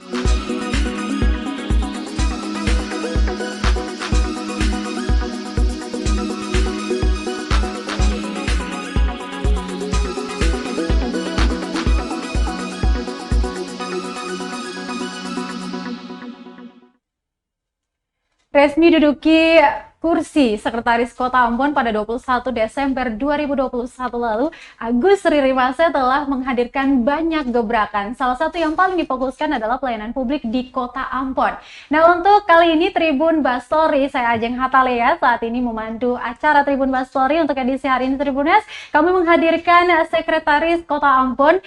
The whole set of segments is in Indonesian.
Resmi duduki kursi Sekretaris Kota Ambon pada 21 Desember 2021 lalu, Agus Ririmase telah menghadirkan banyak gebrakan. Salah satu yang paling difokuskan adalah pelayanan publik di Kota Ambon. Nah, untuk kali ini Tribun Bastory, saya Ajeng Hatalea saat ini memandu acara Tribun Bastory. Untuk edisi hari ini Tribunas, kami menghadirkan Sekretaris Kota Ambon,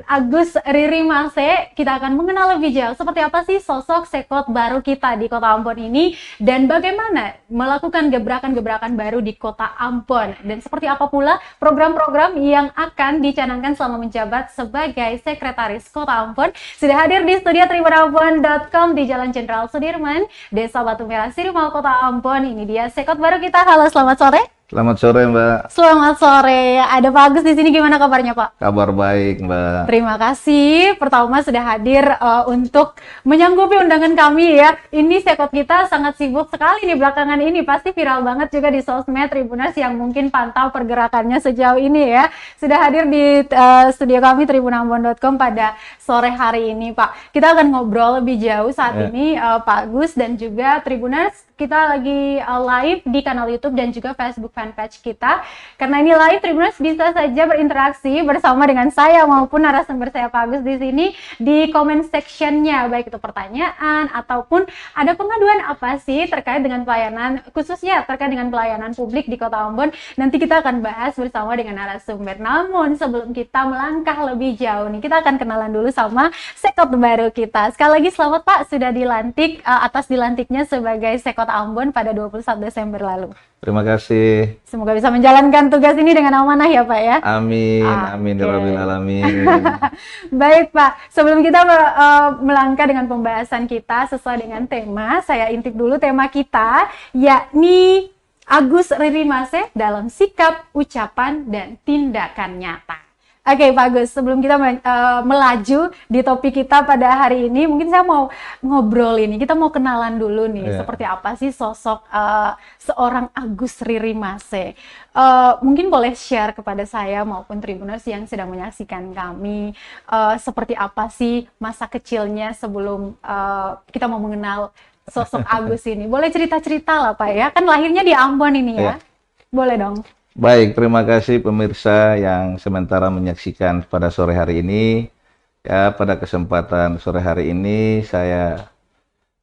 Agus Ririmase. Kita akan mengenal lebih jauh seperti apa sih sosok sekot baru kita di Kota Ambon ini dan bagaimana melakukan gebrakan-gebrakan baru di Kota Ambon, dan seperti apa pula program-program yang akan dicanangkan selama menjabat sebagai Sekretaris Kota Ambon. Sudah hadir di studio tribunambon.com di Jalan Jenderal Sudirman, Desa Batu Merah, Sirimal, Kota Ambon. Ini dia sekot baru kita. Halo, selamat sore. Selamat sore, Mbak. Selamat sore. Ada Pak Agus di sini. Gimana kabarnya, Pak? Kabar baik, Mbak. Terima kasih. Pertama sudah hadir untuk menyanggupi undangan kami ya. Ini sekot kita sangat sibuk sekali nih belakangan ini. Pasti viral banget juga di sosmed Tribunas yang mungkin pantau pergerakannya sejauh ini ya. Sudah hadir di studio kami tribunambon.com pada sore hari ini, Pak. Kita akan ngobrol lebih jauh saat ini, Pak Agus dan juga Tribunas. Kita lagi live di kanal YouTube dan juga Facebook fanpage kita. Karena ini live, Tribunas bisa saja berinteraksi bersama dengan saya maupun narasumber saya Pak Agus di sini di comment sectionnya, baik itu pertanyaan ataupun ada pengaduan apa sih terkait dengan pelayanan, khususnya terkait dengan pelayanan publik di Kota Ambon. Nanti kita akan bahas bersama dengan narasumber. Namun sebelum kita melangkah lebih jauh nih, kita akan kenalan dulu sama sekot baru kita. Sekali lagi selamat Pak, sudah dilantik atas dilantiknya sebagai sekot Ambon pada 21 Desember lalu. Terima kasih. Semoga bisa menjalankan tugas ini dengan amanah ya Pak ya. Amin, amin ya Rabbil alamin. Baik Pak, sebelum kita melangkah dengan pembahasan kita sesuai dengan tema, saya intip dulu tema kita, yakni Agus Ririmase dalam sikap, ucapan, dan tindakan nyata. Oke Pak Agus, sebelum kita melaju di topik kita pada hari ini, mungkin saya mau ngobrol ini, kita mau kenalan dulu nih, seperti apa sih sosok seorang Agus Ririmase. Mungkin boleh share kepada saya maupun Tribuners yang sedang menyaksikan kami, seperti apa sih masa kecilnya sebelum kita mau mengenal sosok Agus ini. Boleh cerita-cerita lah Pak ya, kan lahirnya di Ambon ini ya, boleh dong. Baik, terima kasih pemirsa yang sementara menyaksikan pada sore hari ini. Ya, pada kesempatan sore hari ini saya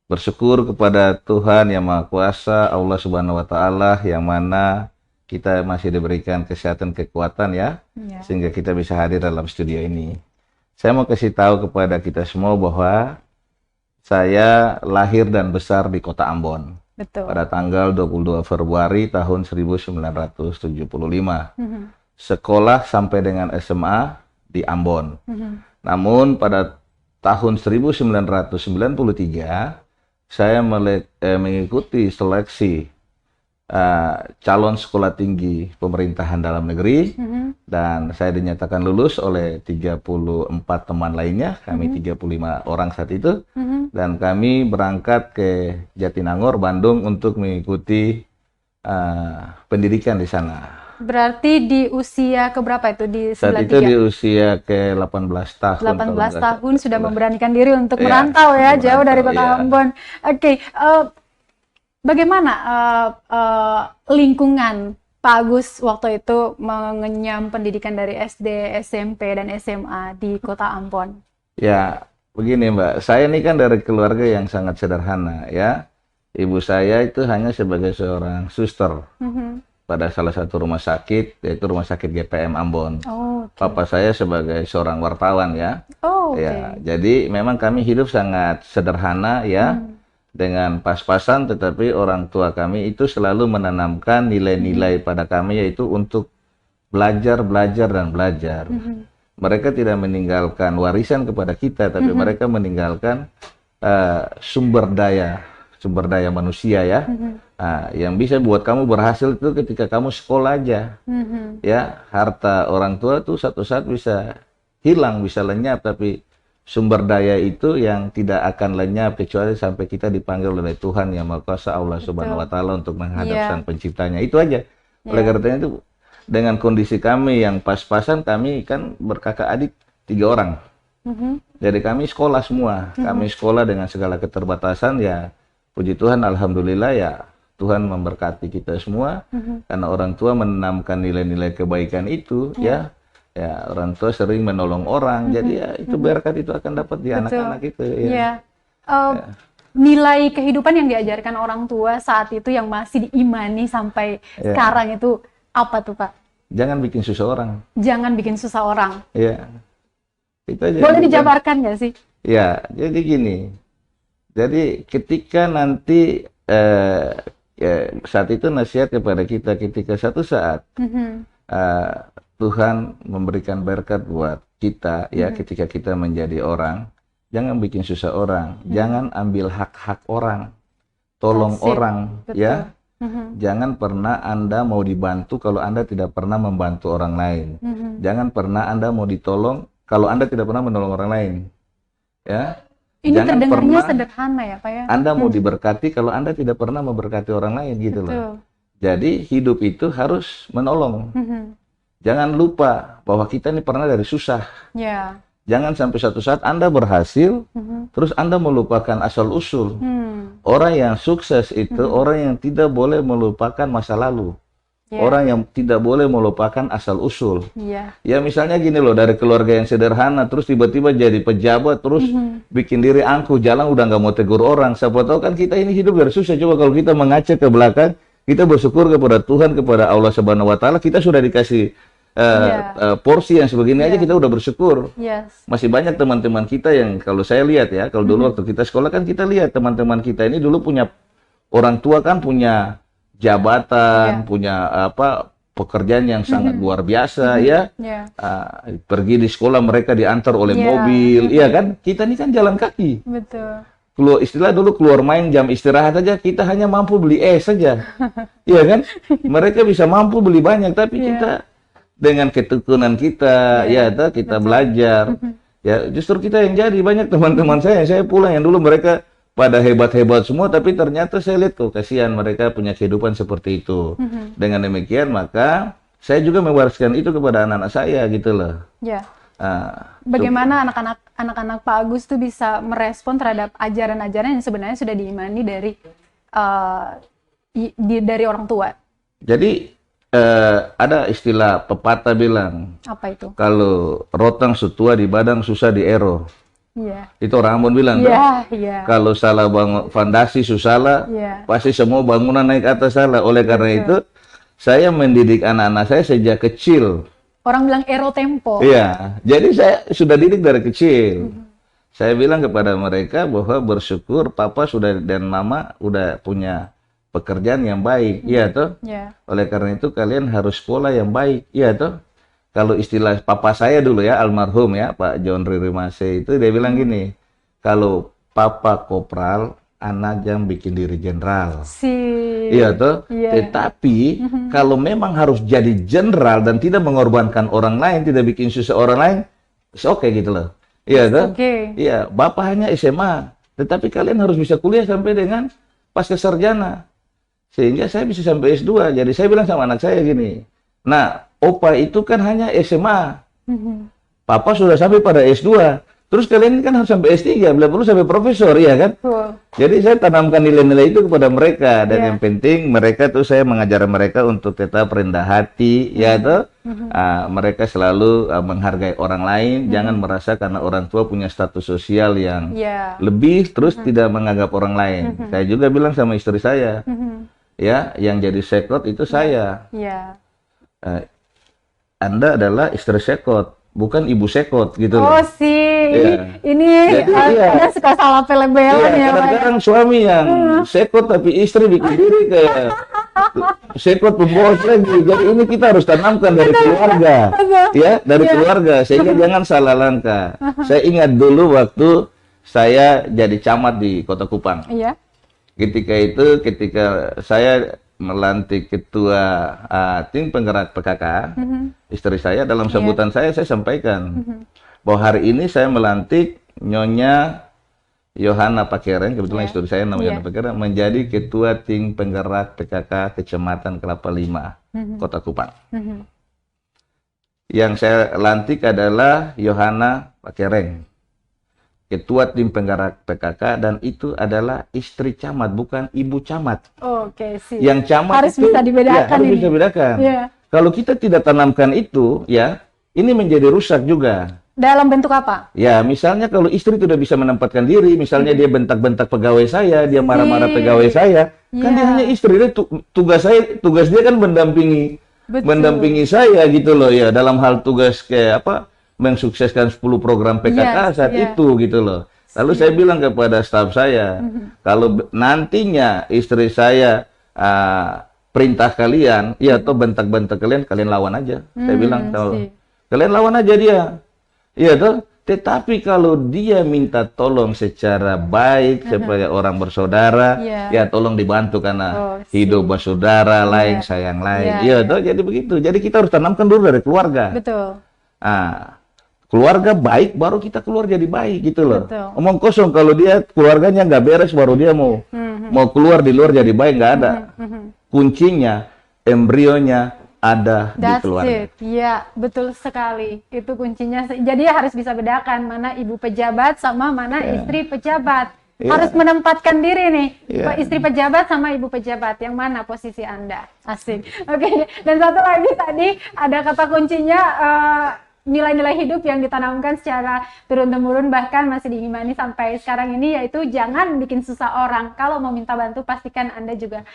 bersyukur kepada Tuhan Yang Maha Kuasa, Allah Subhanahu wa Ta'ala, yang mana kita masih diberikan kesehatan, kekuatan ya, sehingga kita bisa hadir dalam studio ini. Saya mau kasih tahu kepada kita semua bahwa saya lahir dan besar di Kota Ambon. Betul. Pada tanggal 22 Februari tahun 1975. Sekolah sampai dengan SMA di Ambon. Namun pada tahun 1993 saya mengikuti seleksi calon sekolah tinggi pemerintahan dalam negeri, dan saya dinyatakan lulus oleh 34 teman lainnya, kami 35 orang saat itu, dan kami berangkat ke Jatinangor, Bandung untuk mengikuti pendidikan di sana. Berarti di usia keberapa itu? Di 93? Saat itu di usia ke 18 tahun. 18 tahun sudah memberanikan diri untuk merantau ya, jauh dari Kota Ambon. Oke, bagaimana lingkungan Pak Agus waktu itu mengenyam pendidikan dari SD, SMP, dan SMA di Kota Ambon? Ya, begini Mbak, saya ini kan dari keluarga yang sangat sederhana ya. Ibu saya itu hanya sebagai seorang suster pada salah satu rumah sakit, yaitu Rumah Sakit GPM Ambon. Papa saya sebagai seorang wartawan ya. Ya, jadi memang kami hidup sangat sederhana ya. Dengan pas-pasan, tetapi orang tua kami itu selalu menanamkan nilai-nilai pada kami, yaitu untuk belajar, dan belajar. Mereka tidak meninggalkan warisan kepada kita, tapi mereka meninggalkan sumber daya manusia ya. Yang bisa buat kamu berhasil itu ketika kamu sekolah aja. Ya, harta orang tua tuh satu saat bisa hilang, bisa lenyap, tapi sumber daya itu yang tidak akan lenyap kecuali sampai kita dipanggil oleh Tuhan Yang Maha Kuasa Allah Subhanahu wa Ta'ala untuk menghadap Iya. Sang Penciptanya. Itu aja. Oleh karena itu, dengan kondisi kami yang pas-pasan, kami kan berkakak adik 3 orang. Jadi kami sekolah semua. Kami sekolah dengan segala keterbatasan, ya puji Tuhan, alhamdulillah ya Tuhan memberkati kita semua. Karena orang tua menanamkan nilai-nilai kebaikan itu, ya orang tua sering menolong orang. Jadi ya itu berkat itu akan dapat di anak-anak itu. Ya. Nilai kehidupan yang diajarkan orang tua saat itu yang masih diimani sampai sekarang itu apa tuh Pak? Jangan bikin susah orang. Jangan bikin susah orang. Ya. Itu aja. Boleh dijabarkan nggak sih? Ya, jadi gini. Jadi ketika nanti saat itu nasihat kepada kita, ketika satu saat Tuhan memberikan berkat buat kita, ya ketika kita menjadi orang, jangan bikin susah orang, jangan ambil hak-hak orang, tolong orang, ya. Jangan pernah Anda mau dibantu kalau Anda tidak pernah membantu orang lain. Jangan pernah Anda mau ditolong kalau Anda tidak pernah menolong orang lain. Ya. Ini Jangan terdengarnya pernah sederhana ya Pak ya. Anda mau diberkati kalau Anda tidak pernah memberkati orang lain gitu loh. Jadi hidup itu harus menolong. Jangan lupa bahwa kita ini pernah dari susah. Ya. Jangan sampai satu saat Anda berhasil, terus Anda melupakan asal-usul. Orang yang sukses itu orang yang tidak boleh melupakan masa lalu. Orang yang tidak boleh melupakan asal-usul. Ya misalnya gini loh, dari keluarga yang sederhana, terus tiba-tiba jadi pejabat, terus bikin diri angkuh, jalan udah nggak mau tegur orang. Siapa tahu kan kita ini hidup dari susah. Coba kalau kita mengaca ke belakang, kita bersyukur kepada Tuhan, kepada Allah Subhanahu wa Ta'ala, kita sudah dikasih porsi yang sebegini aja kita udah bersyukur. Masih banyak teman-teman kita yang kalau saya lihat ya, kalau dulu waktu kita sekolah kan kita lihat teman-teman kita ini dulu punya orang tua kan punya jabatan, punya pekerjaan yang sangat luar biasa ya. Pergi di sekolah mereka diantar oleh mobil, iya kan? Kita ini kan jalan kaki. Betul. Keluar istilah dulu keluar main jam istirahat aja kita hanya mampu beli es saja. Iya kan? Mereka bisa mampu beli banyak tapi kita dengan ketekunan kita, kita belajar, ya justru kita yang jadi. Banyak teman-teman saya pulang yang dulu mereka pada hebat-hebat semua, tapi ternyata saya lihat kok kasihan mereka punya kehidupan seperti itu. Dengan demikian maka saya juga mewariskan itu kepada anak-anak saya gitu loh. Bagaimana anak-anak Pak Agus tuh bisa merespon terhadap ajaran-ajaran yang sebenarnya sudah diimani dari orang tua? Jadi ada istilah pepatah bilang, apa itu? Kalau rotang sutua di badang susah di ero. Itu orang Ambon bilang, kalau salah bangun fondasi susah pasti semua bangunan naik atas salah. Oleh karena itu, saya mendidik anak-anak saya sejak kecil. Orang bilang ero tempo. Iya, jadi saya sudah didik dari kecil. Saya bilang kepada mereka bahwa bersyukur papa sudah dan mama udah punya pekerjaan yang baik, iya toh. Oleh karena itu kalian harus sekolah yang baik, iya toh. Kalau istilah papa saya dulu ya, almarhum ya, Pak John Ririmase itu dia bilang gini, kalau papa kopral, anak yang bikin diri jenderal. Iya toh. Tetapi kalau memang harus jadi jenderal dan tidak mengorbankan orang lain, tidak bikin susah orang lain, oke gitu loh. Iya toh. Iya, bapak hanya SMA, tetapi kalian harus bisa kuliah sampai dengan pasca sarjana. Sehingga saya bisa sampai S2. Jadi saya bilang sama anak saya gini, nah, opa itu kan hanya SMA. Papa sudah sampai pada S2. Terus kalian kan harus sampai S3, bila perlu sampai profesor, ya kan? Jadi saya tanamkan nilai-nilai itu kepada mereka. Dan yang penting mereka tuh saya mengajar mereka untuk tetap rendah hati, ya tuh. Mereka selalu menghargai orang lain. Jangan merasa karena orang tua punya status sosial yang lebih, terus tidak menganggap orang lain. Saya juga bilang sama istri saya, ya, yang jadi sekot itu saya. Anda adalah istri sekot, bukan ibu sekot gitu loh. Ini Anda suka salah pelebelan ya, Pak. Kadang-kadang suami yang sekot tapi istri bikin diri kayak sekot pembohong lagi. Jadi ini kita harus tanamkan dari keluarga, ya, dari keluarga, sehingga jangan salah langkah. Saya ingat dulu waktu saya jadi camat di Kota Kupang. Ketika saya melantik ketua tim penggerak PKK, istri saya dalam sambutan saya sampaikan bahwa hari ini saya melantik Nyonya Yohana Pakereng, kebetulan Iya. istri saya namanya Iya. Yohana Pakereng, menjadi Ketua Tim Penggerak PKK Kecamatan Kelapa Lima, Kota Kupang. Yang saya lantik adalah Yohana Pakereng, Ketua Tim Penggerak PKK, dan itu adalah istri camat, bukan ibu camat. Oke, sih. Yang camat Harus itu bisa dibedakan ya, harus ini. bisa bedakan. Iya. Kalau kita tidak tanamkan itu, ya, ini menjadi rusak juga. Dalam bentuk apa? Ya, misalnya kalau istri tidak bisa menempatkan diri, misalnya dia bentak-bentak pegawai saya, dia marah-marah pegawai saya, kan dia Iya. hanya istri. Tugas dia kan mendampingi Betul. saya gitu loh ya, dalam hal tugas kayak apa, mensukseskan 10 program PKK saat Iya. itu gitu loh. Lalu saya bilang kepada staf saya, kalau nantinya istri saya perintah kalian, ya atau bentak-bentak kalian lawan aja. Saya bilang, kalian lawan aja dia. Iya toh. Tetapi kalau dia minta tolong secara baik sebagai orang bersaudara, ya tolong dibantu karena hidup bersaudara, lain sayang lain. Iya toh, jadi begitu. Jadi kita harus tanamkan dulu dari keluarga. Betul. Keluarga baik baru kita keluar jadi baik gitu loh. Betul. Omong kosong kalau dia keluarganya nggak beres baru dia mau keluar di luar jadi baik, nggak ada. Kuncinya, embrionya ada di keluarga. Iya, betul sekali. Itu kuncinya. Jadi harus bisa bedakan mana ibu pejabat sama mana istri pejabat. Harus menempatkan diri nih, istri pejabat sama ibu pejabat. Yang mana posisi Anda? Asik. Oke. Dan satu lagi tadi ada kata kuncinya, nilai-nilai hidup yang ditanamkan secara turun-temurun bahkan masih diimani sampai sekarang ini, yaitu jangan bikin susah orang. Kalau mau minta bantu pastikan Anda juga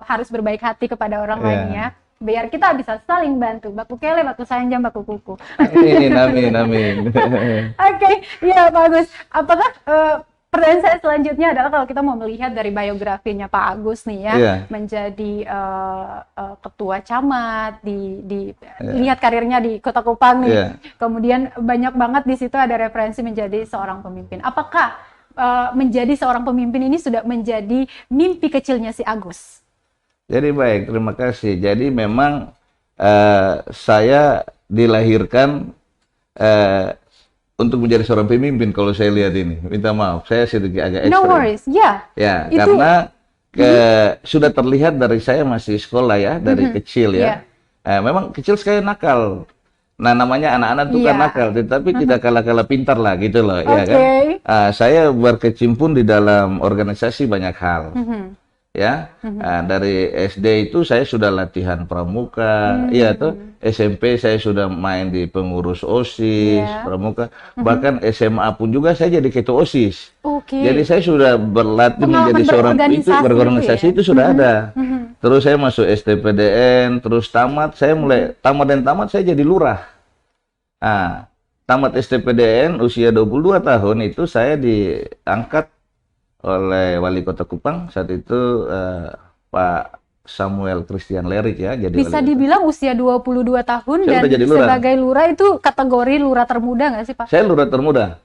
harus berbaik hati kepada orang lain ya. Biar kita bisa saling bantu. Baku kele, baku sanjang, baku kuku. Amin. Oke, ya bagus. Apakah pertanyaan saya selanjutnya adalah kalau kita mau melihat dari biografinya Pak Agus nih ya, menjadi ketua camat, lihat karirnya di Kota Kupang nih, kemudian banyak banget di situ ada referensi menjadi seorang pemimpin. Apakah menjadi seorang pemimpin ini sudah menjadi mimpi kecilnya si Agus? Jadi baik, terima kasih. Jadi memang saya dilahirkan untuk menjadi seorang pemimpin. Kalau saya lihat ini, minta maaf, saya sedikit agak ekstrim. No worries, ya, karena sudah terlihat dari saya masih sekolah ya, dari kecil ya. Memang kecil sekali nakal. Nah, namanya anak-anak itu kan nakal, tetapi tidak kalah-kalah pintar lah gitu loh, ya kan. Saya berkecimpung di dalam organisasi banyak hal. Ya, dari SD itu saya sudah latihan pramuka, ya tuh SMP saya sudah main di pengurus OSIS, pramuka, bahkan SMA pun juga saya jadi ketua OSIS. Jadi saya sudah berlatih menjadi seorang itu, berorganisasi itu sudah ada. Terus saya masuk STPDN, terus tamat, saya mulai tamat saya jadi lurah. Tamat STPDN usia 22 tahun itu saya diangkat oleh Wali Kota Kupang saat itu Pak Samuel Christian Lerik ya. Jadi bisa dibilang usia 22 tahun saya dan sebagai lurah itu kategori lurah termuda nggak sih Pak? Saya lurah termuda.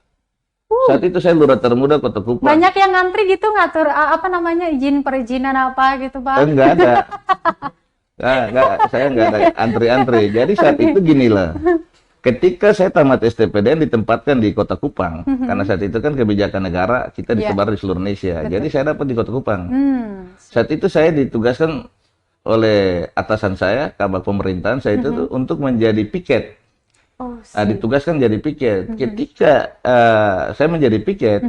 Saat itu saya lurah termuda Kota Kupang. Banyak yang ngantri gitu ngatur apa namanya perizinan apa gitu Pak? Enggak ada. Saya enggak ada antri-antri. Jadi saat itu gini lah. Ketika saya tamat STPDN ditempatkan di Kota Kupang, karena saat itu kan kebijakan negara kita disebar di seluruh Indonesia. Jadi saya dapat di Kota Kupang. Saat itu saya ditugaskan oleh atasan saya, kabak pemerintahan saya itu tuh, untuk menjadi piket. Ditugaskan jadi piket. Ketika saya menjadi piket,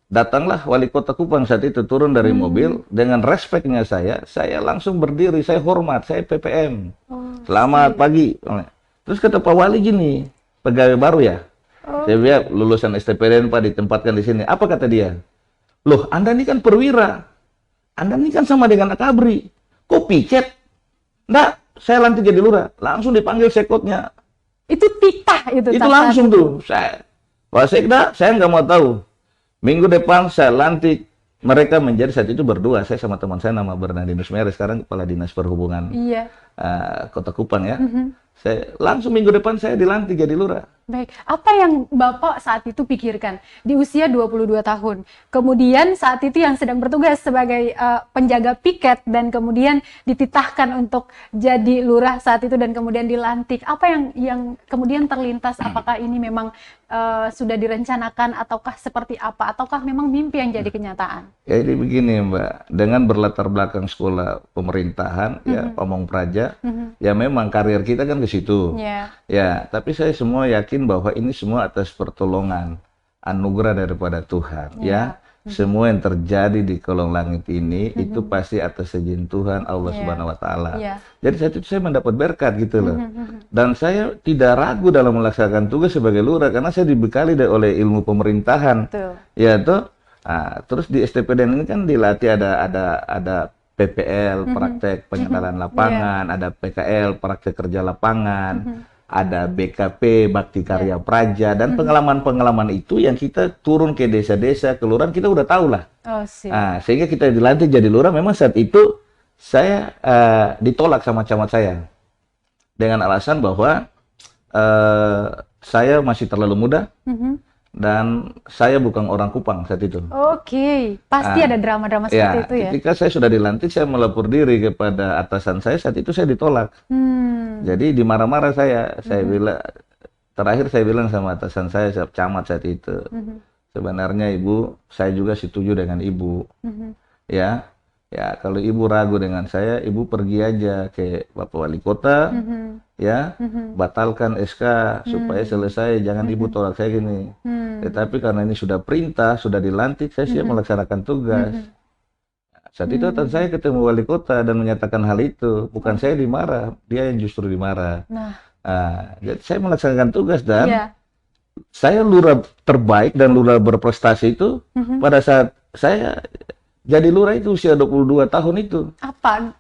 datanglah Wali Kota Kupang saat itu turun dari mobil dengan respeknya saya langsung berdiri, saya hormat, saya PPM. Selamat pagi. Terus kata Pak Wali gini, pegawai baru ya, saya lihat lulusan STPDN Pak ditempatkan di sini. Apa kata dia? Loh, Anda ini kan perwira, Anda ini kan sama dengan akabri, kok piket? Nggak, saya lantik jadi lurah, langsung dipanggil sekotnya. Itu titah itu. Itu langsung tuh, Pak Sekda, saya nggak mau tahu. Minggu depan saya lantik. Mereka menjadi saat itu berdua, saya sama teman saya nama Bernardinus Mere, sekarang Kepala Dinas Perhubungan Kota Kupang ya. Saya langsung minggu depan saya dilantik jadi lurah. Baik, apa yang Bapak saat itu pikirkan di usia 22 tahun? Kemudian saat itu yang sedang bertugas sebagai penjaga piket dan kemudian dititahkan untuk jadi lurah saat itu dan kemudian dilantik. Apa yang kemudian terlintas? Apakah ini memang sudah direncanakan ataukah seperti apa? Ataukah memang mimpi yang jadi kenyataan? Ya, jadi begini Mbak, dengan berlatar belakang sekolah pemerintahan, ya Pamong Praja, ya memang karir kita kan ke situ. Ya, tapi saya semua yakin bahwa ini semua atas pertolongan, anugerah daripada Tuhan, ya. Semua yang terjadi di kolong langit ini itu pasti atas izin Tuhan Allah Subhanahu wa taala. Jadi saat itu saya mendapat berkat gitu loh. Dan saya tidak ragu dalam melaksanakan tugas sebagai lurah karena saya dibekali oleh ilmu pemerintahan. Ya toh. Nah, terus di STPDN ini kan dilatih ada PPL, praktek pengenalan lapangan, ada PKL, praktek kerja lapangan, ada BKP, Bakti Karya Praja, dan pengalaman-pengalaman itu yang kita turun ke desa-desa, kelurahan, kita udah tahu lah. Nah, sehingga kita dilantik jadi lurah, memang saat itu saya ditolak sama camat saya. Dengan alasan bahwa saya masih terlalu muda, dan saya bukan orang Kupang saat itu. Pasti ada drama-drama seperti itu ya. Ketika saya sudah dilantik, saya melapor diri kepada atasan saya, saat itu saya ditolak. Jadi dimarah-marah saya bilang, terakhir saya bilang sama atasan saya, camat saat itu, sebenarnya Ibu, saya juga setuju dengan Ibu. Ya, kalau Ibu ragu dengan saya, Ibu pergi aja ke Bapak Wali Kota, ya, batalkan SK supaya selesai, jangan Ibu tolak saya gini. Tetapi karena ini sudah perintah, sudah dilantik, saya siap melaksanakan tugas. Saat itu atasan saya ketemu Wali Kota dan menyatakan hal itu, bukan saya dimarah, dia yang justru dimarah. Jadi saya melaksanakan tugas dan saya lurah terbaik dan lurah berprestasi itu pada saat saya jadi lurah itu usia 22 tahun itu. Apa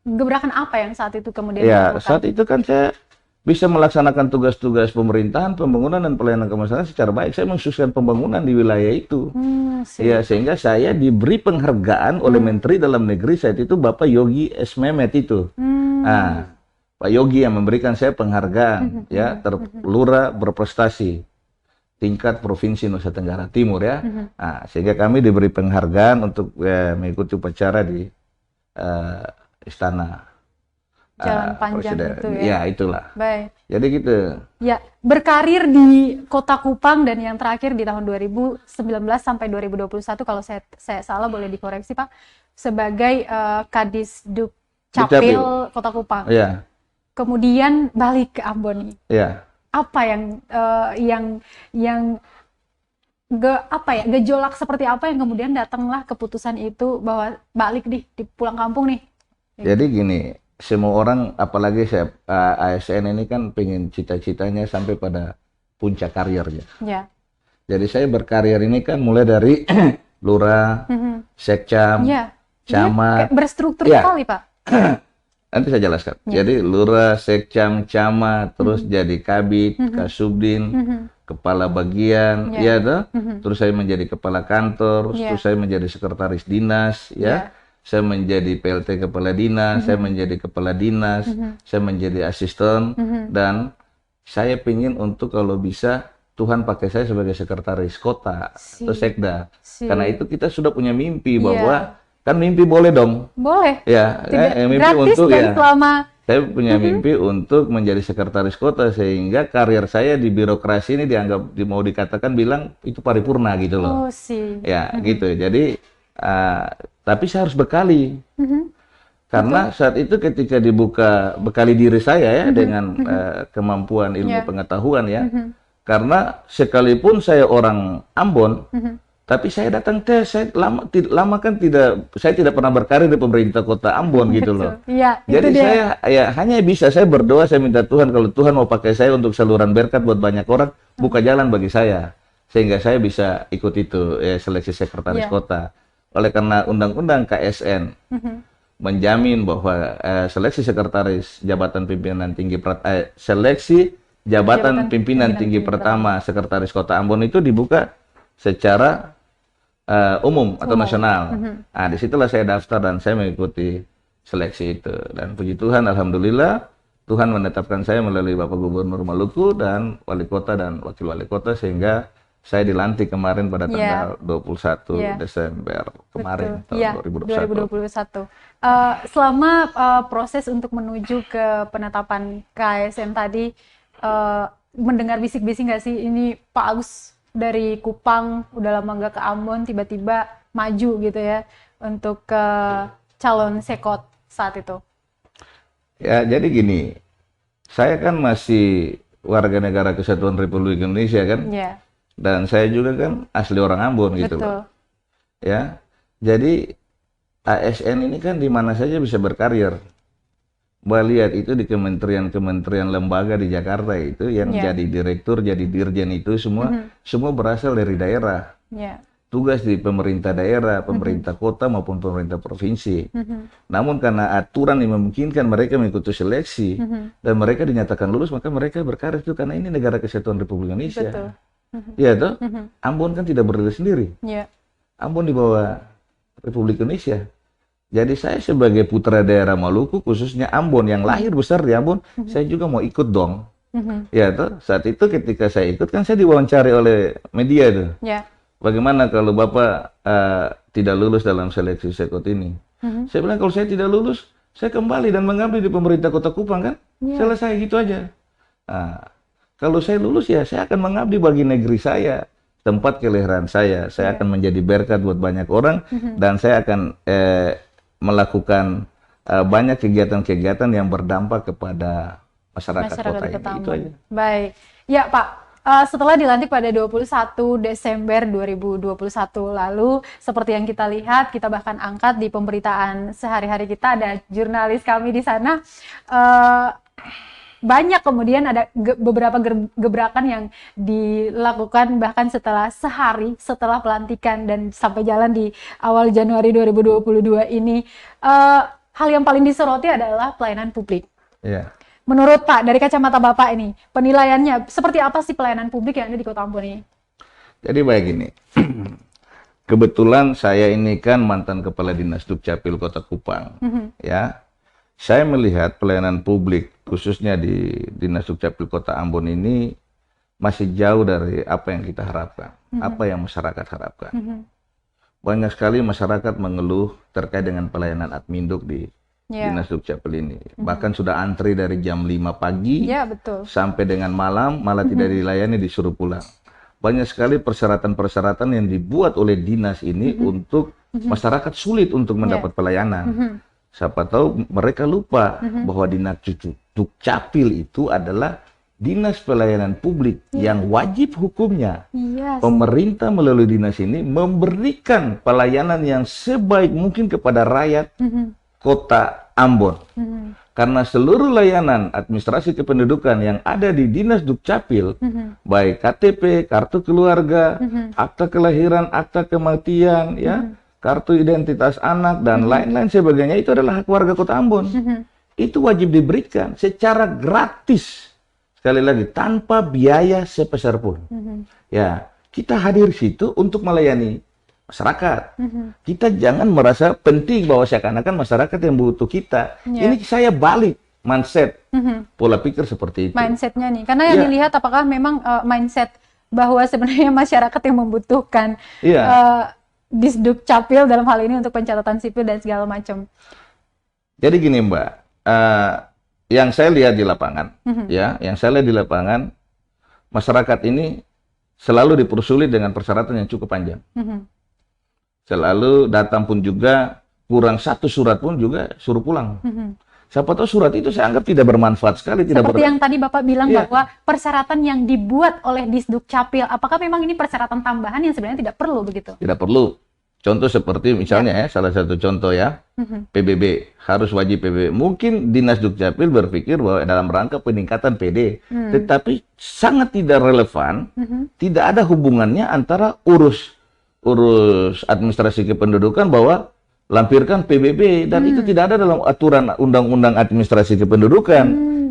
gebrakan apa yang saat itu kemudian dilakukan? Saat itu kan saya bisa melaksanakan tugas-tugas pemerintahan, pembangunan dan pelayanan kemasyarakat secara baik. Saya mensukseskan pembangunan di wilayah itu. Ya, sehingga saya diberi penghargaan oleh Menteri Dalam Negeri saat itu Bapak Yogi S. Mehmet itu. Pak Yogi yang memberikan saya penghargaan ya terlurah berprestasi tingkat Provinsi Nusa Tenggara Timur ya. Sehingga kami diberi penghargaan untuk mengikuti upacara di Istana Jalan Panjang Presiden. itu ya. Ya, itulah. Baik. Jadi gitu. Ya, berkarir di Kota Kupang dan yang terakhir di tahun 2019 sampai 2021 kalau saya salah boleh dikoreksi Pak, sebagai Kadis Dukcapil Kota Kupang. Iya. Kemudian balik ke Ambon nih. Iya. Apa gejolak seperti apa yang kemudian datanglah keputusan itu bahwa balik di pulang kampung nih. Jadi gini, semua orang apalagi saya ASN ini kan pengen cita-citanya sampai pada puncak karirnya. Jadi saya berkarir ini kan mulai dari lurah, sekcam, camat, berstruktur sekali Pak. Nanti saya jelaskan. Jadi lurah, sekcam, camat, terus jadi kabid, kasubdin, kepala bagian, ya toh. Terus saya menjadi kepala kantor, terus saya menjadi sekretaris dinas, ya. Saya menjadi PLT kepala dinas, saya menjadi kepala dinas, saya menjadi asisten, dan saya pingin untuk kalau bisa Tuhan pakai saya sebagai sekretaris kota atau sekda. Karena itu kita sudah punya mimpi bahwa kan mimpi boleh dong. Boleh. Ya, mimpi gratis untuk dan selama saya punya mimpi untuk menjadi sekretaris kota sehingga karir saya di birokrasi ini dianggap mau dikatakan bilang itu paripurna gitu loh. Ya, gitu. Jadi tapi saya harus bekali. Karena saat itu ketika dibuka bekali diri saya ya dengan kemampuan ilmu pengetahuan ya. Karena sekalipun saya orang Ambon, tapi saya datang tes, saya saya tidak pernah berkarir di pemerintah kota Ambon gitu loh. Jadi saya ya hanya bisa saya berdoa, saya minta Tuhan kalau Tuhan mau pakai saya untuk saluran berkat buat banyak orang, buka jalan bagi saya sehingga saya bisa ikut itu seleksi sekretaris kota. Oleh karena undang-undang KSN menjamin bahwa seleksi sekretaris jabatan pimpinan tinggi seleksi jabatan pimpinan tinggi pertama sekretaris kota Ambon itu dibuka secara umum atau nasional. Disitulah saya daftar dan saya mengikuti seleksi itu. Dan puji Tuhan, alhamdulillah Tuhan menetapkan saya melalui Bapak Gubernur Maluku dan Wali Kota dan Wakil Wali Kota, sehingga saya dilantik kemarin pada tanggal 21 Desember kemarin tahun 2021. Selama proses untuk menuju ke penetapan KASN tadi, mendengar bisik-bisik nggak sih, ini Pak Agus dari Kupang udah lama nggak ke Ambon, tiba-tiba maju gitu ya untuk ke calon sekot saat itu? Ya, jadi gini, saya kan masih warga negara Kesatuan Republik Indonesia kan, dan saya juga kan asli orang Ambon gitu loh. Ya, jadi ASN ini kan di mana saja bisa berkarir. Mbak lihat itu di kementerian-kementerian lembaga di Jakarta itu yang jadi direktur, jadi dirjen itu semua berasal dari daerah. Tugas di pemerintah daerah, pemerintah kota maupun pemerintah provinsi. Namun karena aturan yang memungkinkan mereka mengikuti seleksi dan mereka dinyatakan lulus, maka mereka berkarir itu karena ini negara Kesatuan Republik Indonesia. Iya toh? Ambon kan tidak berdiri sendiri. Ambon di bawah Republik Indonesia. Jadi saya sebagai putra daerah Maluku, khususnya Ambon yang lahir besar di Ambon, saya juga mau ikut dong. Ya toh? Saat itu ketika saya ikut kan saya diwawancari oleh media tuh. Bagaimana kalau Bapak tidak lulus dalam seleksi sekot ini? Saya bilang kalau saya tidak lulus, saya kembali dan mengabdi di pemerintah Kota Kupang kan? Selesai gitu aja. Kalau saya lulus ya saya akan mengabdi bagi negeri saya, tempat kelahiran saya. Saya akan menjadi berkat buat banyak orang dan saya akan melakukan banyak kegiatan-kegiatan yang berdampak kepada masyarakat kota ini. Itu aja. Baik. Ya Pak, setelah dilantik pada 21 Desember 2021 lalu, seperti yang kita lihat, kita bahkan angkat di pemberitaan sehari-hari kita, ada jurnalis kami di sana, banyak kemudian ada beberapa gebrakan yang dilakukan bahkan sehari setelah pelantikan dan sampai jalan di awal Januari 2022 ini. Hal yang paling disoroti adalah pelayanan publik. Menurut Pak, dari kacamata Bapak ini, penilaiannya seperti apa sih pelayanan publik yang ada di Kota Ambon ini? Jadi baik ini, kebetulan saya ini kan mantan Kepala Dinas Dukcapil Kota Kupang, ya. Saya melihat pelayanan publik, khususnya di Dinas Dukcapil Kota Ambon ini, masih jauh dari apa yang kita harapkan, apa yang masyarakat harapkan. Banyak sekali masyarakat mengeluh terkait dengan pelayanan adminduk di Dinas Dukcapil ini. Bahkan sudah antri dari jam 5 pagi sampai dengan malam, malah tidak dilayani, disuruh pulang. Banyak sekali persyaratan-persyaratan yang dibuat oleh dinas ini untuk masyarakat sulit untuk mendapat pelayanan. Siapa tahu mereka lupa bahwa Dinas Dukcapil itu adalah dinas pelayanan publik yang wajib hukumnya. Pemerintah melalui dinas ini memberikan pelayanan yang sebaik mungkin kepada rakyat Kota Ambon. Karena seluruh layanan administrasi kependudukan yang ada di Dinas Dukcapil, baik KTP, kartu keluarga, akta kelahiran, akta kematian, ya, kartu identitas anak, dan lain-lain sebagainya, itu adalah hak warga Kota Ambon. Itu wajib diberikan secara gratis. Sekali lagi, tanpa biaya sepeser pun. Ya, kita hadir situ untuk melayani masyarakat. Kita jangan merasa penting bahwa seakan-akan masyarakat yang butuh kita. Ini saya balik mindset, pola pikir seperti itu. Mindsetnya nih, karena yang dilihat apakah memang mindset bahwa sebenarnya masyarakat yang membutuhkan Disdukcapil dalam hal ini untuk pencatatan sipil dan segala macam. Jadi gini Mbak, yang saya lihat di lapangan, yang saya lihat di lapangan, masyarakat ini selalu dipersulit dengan persyaratan yang cukup panjang. Selalu datang pun juga kurang satu surat pun juga suruh pulang. Siapa tahu surat itu saya anggap tidak bermanfaat sekali. Seperti yang tadi Bapak bilang bahwa persyaratan yang dibuat oleh Disdukcapil, apakah memang ini persyaratan tambahan yang sebenarnya tidak perlu begitu? Tidak perlu. Contoh seperti misalnya salah satu contoh PBB, harus wajib PBB. Mungkin Dinas Dukcapil berpikir bahwa dalam rangka peningkatan PD, tetapi sangat tidak relevan, tidak ada hubungannya antara urus administrasi kependudukan bahwa lampirkan PBB, dan itu tidak ada dalam aturan undang-undang administrasi kependudukan.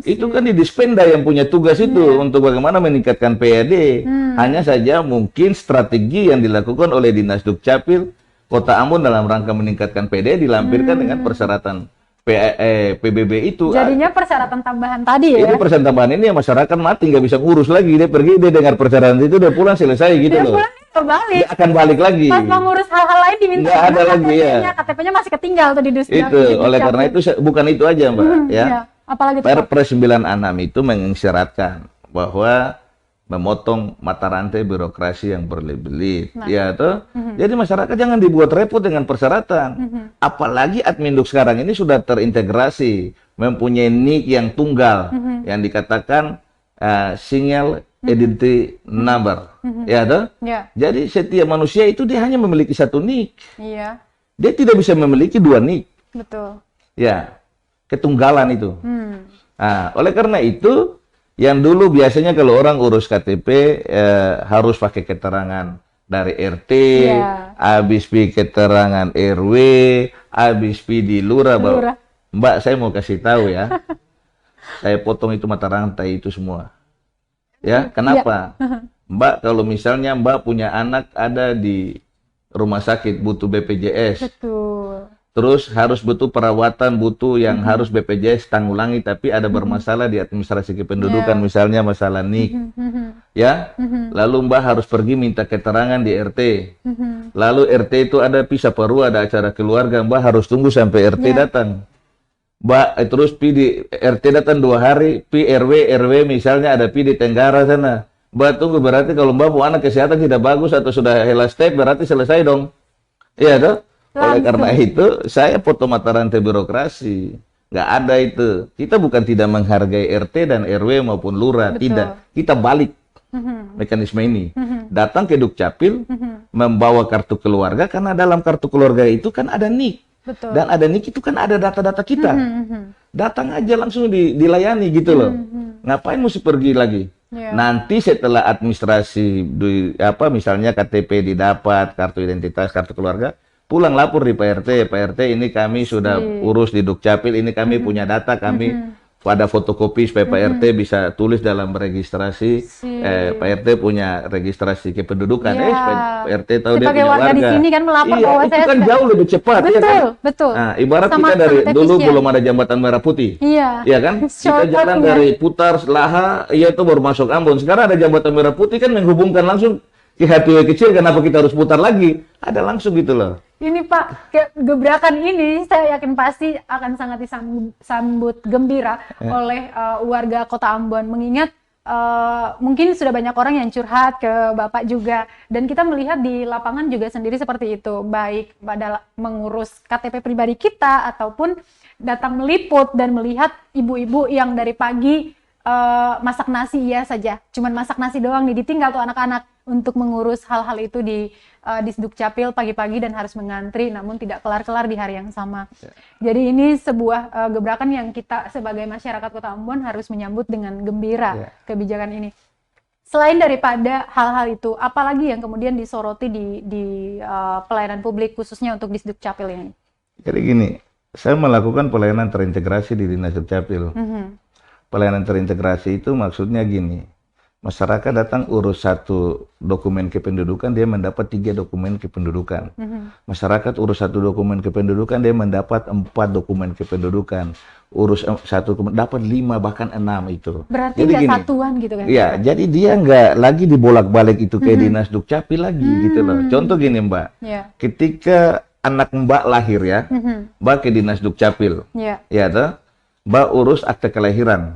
Itu kan di Dispenda yang punya tugas itu untuk bagaimana meningkatkan PAD. Hanya saja mungkin strategi yang dilakukan oleh Dinas Dukcapil Kota Ambon dalam rangka meningkatkan PD dilampirkan dengan persyaratan PBB itu. Jadinya persyaratan tambahan tadi ya. Ini persyaratan tambahan ini ya masyarakat mati nggak bisa ngurus lagi, dia pergi dia dengar persyaratan itu dia pulang selesai gitu Dia loh. pulang kembali. Dia akan balik lagi. Pas mau ngurus hal-hal lain diminta Nggak ada lagi ya. KTP-nya masih ketinggal tuh di Itu oleh karena itu bukan itu aja Mbak ya. Iya. Apalagi tuh, Pak? Perpres 96 itu mengisyaratkan bahwa memotong mata rantai birokrasi yang berbelit, ya toh. Jadi masyarakat jangan dibuat repot dengan persyaratan. Apalagi Adminduk sekarang ini sudah terintegrasi, mempunyai NIK yang tunggal, yang dikatakan single identity number, ya toh. Ya. Jadi setiap manusia itu dia hanya memiliki satu NIK. Iya. Dia tidak bisa memiliki dua NIK. Betul. Ya, ketunggalan itu. Nah, oleh karena itu, yang dulu biasanya kalau orang urus KTP harus pakai keterangan dari RT, habis keterangan RW, habis di lurah. Mbak, saya mau kasih tahu ya, saya potong itu mata rantai itu semua. Ya, kenapa? Mbak, kalau misalnya Mbak punya anak ada di rumah sakit butuh BPJS. Betul. Terus harus butuh perawatan, butuh yang harus BPJS tanggulangi, tapi ada bermasalah di administrasi kependudukan, misalnya masalah NIK, ya. Lalu Mbak harus pergi minta keterangan di RT. Lalu RT itu ada pisah perlu, ada acara keluarga, Mbak harus tunggu sampai RT datang. Mbak terus pi di RT datang 2 hari, pi RW misalnya ada pi di Tenggara sana. Mbak tunggu, berarti kalau Mbak mau anak kesehatan tidak bagus atau sudah helah step, berarti selesai dong. Iya toh? Oleh karena itu, saya potong mata rantai birokrasi. Nggak ada itu. Kita bukan tidak menghargai RT dan RW maupun lurah. Tidak. Kita balik mekanisme ini. Datang ke Dukcapil, membawa kartu keluarga, karena dalam kartu keluarga itu kan ada NIK. Betul. Dan ada NIK itu kan ada data-data kita. Datang aja langsung dilayani gitu loh. Ngapain mesti pergi lagi? Nanti setelah administrasi, misalnya KTP didapat, kartu identitas, kartu keluarga, pulang lapor di Pak RT ini kami sudah urus di Dukcapil, ini kami punya data, kami pada fotokopi supaya Pak RT bisa tulis dalam registrasi, Pak RT punya registrasi kependudukan, supaya Pak RT tahu dia punya warga. Di sini kan melapor bahwa itu kan jauh lebih cepat, betul, ya kan? Betul. Nah, ibarat kita dari dulu belum ada jembatan merah putih, iya kan? Kita jalan dari Putar, Laha, itu baru masuk Ambon. Sekarang ada jembatan merah putih kan menghubungkan langsung ke highway kecil, kenapa kita harus putar lagi? Ada langsung gitu loh. Ini Pak, gebrakan ini saya yakin pasti akan sangat disambut gembira oleh warga Kota Ambon. Mengingat mungkin sudah banyak orang yang curhat ke Bapak juga. Dan kita melihat di lapangan juga sendiri seperti itu. Baik pada mengurus KTP pribadi kita ataupun datang meliput dan melihat ibu-ibu yang dari pagi masak nasi saja. Cuman masak nasi doang nih, ditinggal tuh anak-anak untuk mengurus hal-hal itu di Dukcapil pagi-pagi dan harus mengantri, namun tidak kelar-kelar di hari yang sama. Jadi ini sebuah gebrakan yang kita sebagai masyarakat Kota Ambon harus menyambut dengan gembira kebijakan ini. Selain daripada hal-hal itu, apalagi yang kemudian disoroti di pelayanan publik khususnya untuk Dukcapil ini? Jadi gini, saya melakukan pelayanan terintegrasi di Dinas Dukcapil. Pelayanan terintegrasi itu maksudnya gini. Masyarakat datang urus 1 dokumen kependudukan, dia mendapat 3 dokumen kependudukan. Masyarakat urus 1 dokumen kependudukan, dia mendapat 4 dokumen kependudukan. Urus 1 dapat 5 bahkan 6 itu. Berarti nggak satuan gitu kan? Iya, jadi dia nggak lagi dibolak-balik itu ke Dinas Dukcapil lagi gitu loh. Contoh gini Mbak, ketika anak Mbak lahir ya, Mbak ke Dinas Dukcapil, ya toh, Mbak urus akte kelahiran.